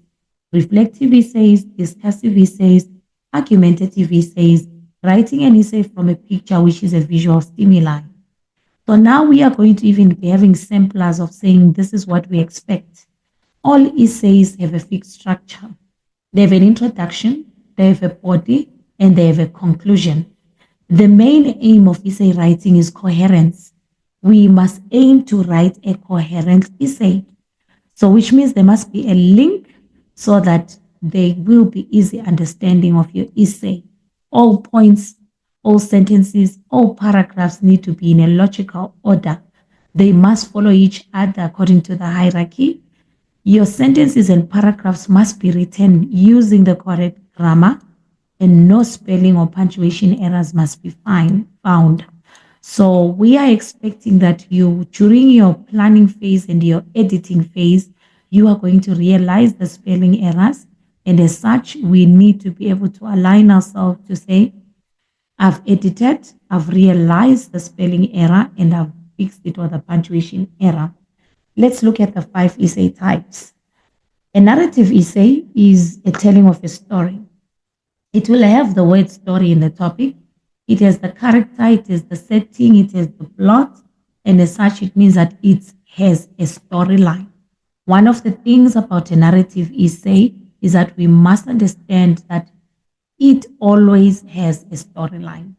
reflective essays, discursive essays, argumentative essays, writing an essay from a picture, which is a visual stimuli. So now we are going to even be having samplers of saying this is what we expect. All essays have a fixed structure. They have an introduction, they have a body, and they have a conclusion. The main aim of essay writing is coherence. We must aim to write a coherent essay. So which means there must be a link so that there will be easy understanding of your essay. All points, all sentences, all paragraphs need to be in a logical order. They must follow each other according to the hierarchy. Your sentences and paragraphs must be written using the correct grammar, and no spelling or punctuation errors must be found. So we are expecting that you, during your planning phase and your editing phase, you are going to realize the spelling errors. And as such, we need to be able to align ourselves to say, I've edited, I've realized the spelling error, and I've fixed it, or the punctuation error. Let's look at the 5 essay types. A narrative essay is a telling of a story. It will have the word story in the topic. It has the character, it has the setting, it has the plot, and as such, it means that it has a storyline. One of the things about a narrative essay is that we must understand that it always has a storyline.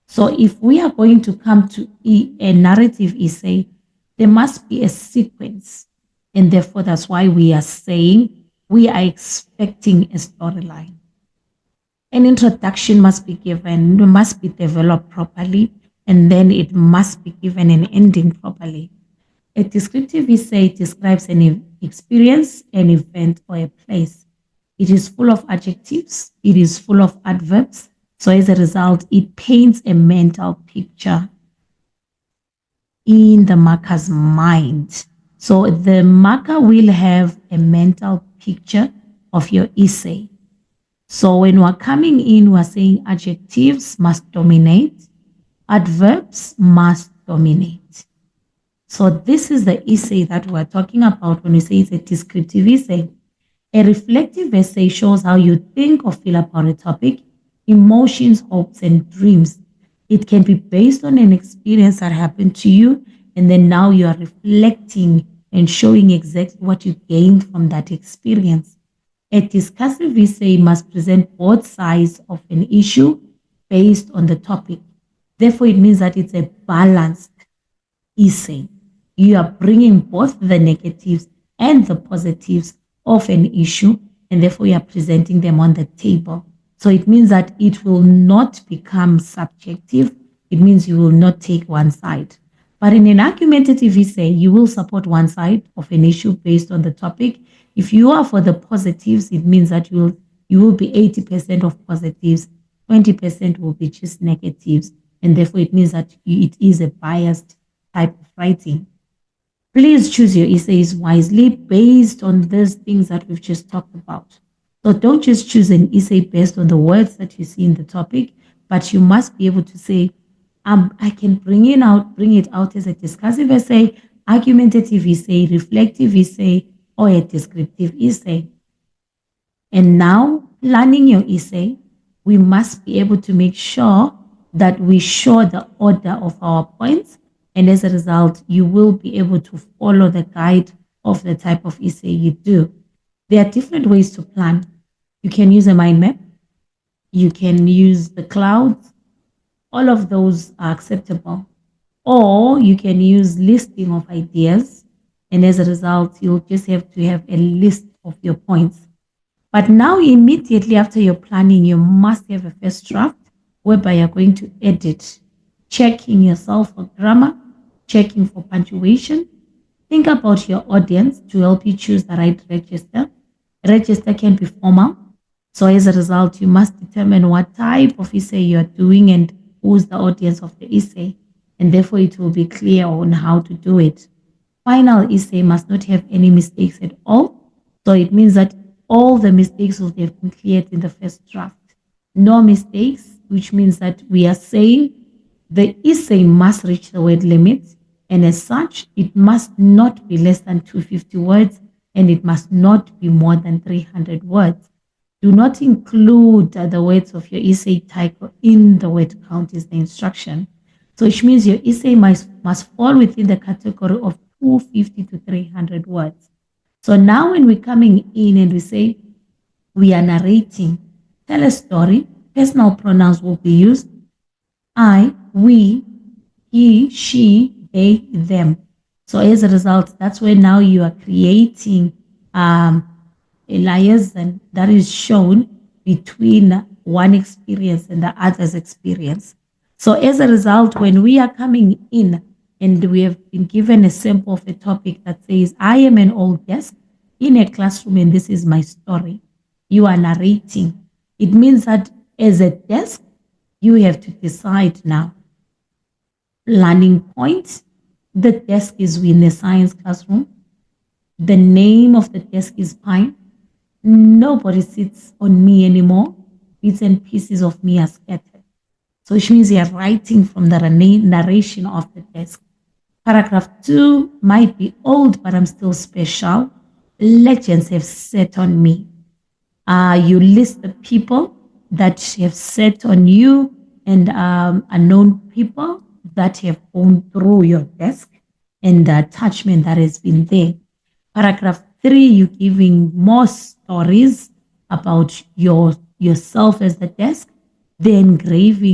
So if we are going to come to a narrative essay, there must be a sequence. And therefore, that's why we are saying we are expecting a storyline. An introduction must be given, must be developed properly, and then it must be given an ending properly. A descriptive essay describes an experience, an event, or a place. It is full of adjectives, it is full of adverbs. So as a result, it paints a mental picture in the marker's mind. So the marker will have a mental picture of your essay. So when we're coming in, we're saying adjectives must dominate, adverbs must dominate. So this is the essay that we're talking about when we say it's a descriptive essay. A reflective essay shows how you think or feel about a topic, emotions, hopes, and dreams. It can be based on an experience that happened to you, and then now you are reflecting and showing exactly what you gained from that experience. A discursive essay must present both sides of an issue based on the topic. Therefore, it means that it's a balanced essay. You are bringing both the negatives and the positives of an issue, and therefore you are presenting them on the table. So it means that it will not become subjective. It means you will not take one side. But in an argumentative essay, you will support one side of an issue based on the topic. If you are for the positives, it means that you will be 80% of positives, 20% will be just negatives. And therefore, it means that it is a biased type of writing. Please choose your essays wisely based on these things that we've just talked about. So don't just choose an essay based on the words that you see in the topic, but you must be able to say, I can bring it out as a discursive essay, argumentative essay, reflective essay, or a descriptive essay. And now, planning your essay, we must be able to make sure that we show the order of our points, and as a result, you will be able to follow the guide of the type of essay you do. There are different ways to plan. You can use a mind map. You can use the clouds. All of those are acceptable. Or you can use listing of ideas, and as a result, you'll just have to have a list of your points. But now, immediately after your planning, you must have a first draft whereby you're going to edit, checking yourself for grammar, checking for punctuation. Think about your audience to help you choose the right register. Register can be formal. So as a result, you must determine what type of essay you're doing and who's the audience of the essay. And therefore, it will be clear on how to do it. Final essay must not have any mistakes at all. So it means that all the mistakes will have been cleared in the first draft. No mistakes, which means that we are saying the essay must reach the word limit, and as such, it must not be less than 250 words, and it must not be more than 300 words. Do not include the words of your essay title in the word count is the instruction. So which means your essay must fall within the category of 250 to 300 words. So now when we're coming in and we say we are narrating, tell a story, personal pronouns will be used. I, we, he, she, they, them. So as a result, that's where now you are creating a liaison that is shown between one experience and the other's experience. So as a result, when we are coming in and we have been given a sample of a topic that says, I am an old desk in a classroom and this is my story, you are narrating. It means that as a desk, you have to decide now, learning point. The desk is in the science classroom. The name of the desk is Pine. Nobody sits on me anymore. Bits and pieces of me are scattered. So which means you're writing from the narration of the desk. Paragraph 2 might be old, but I'm still special. Legends have sat on me. You list the people that have sat on you and unknown people that have gone through your desk and the attachment that has been there. Paragraph 3, you're giving more stories about yourself as the desk, the engraving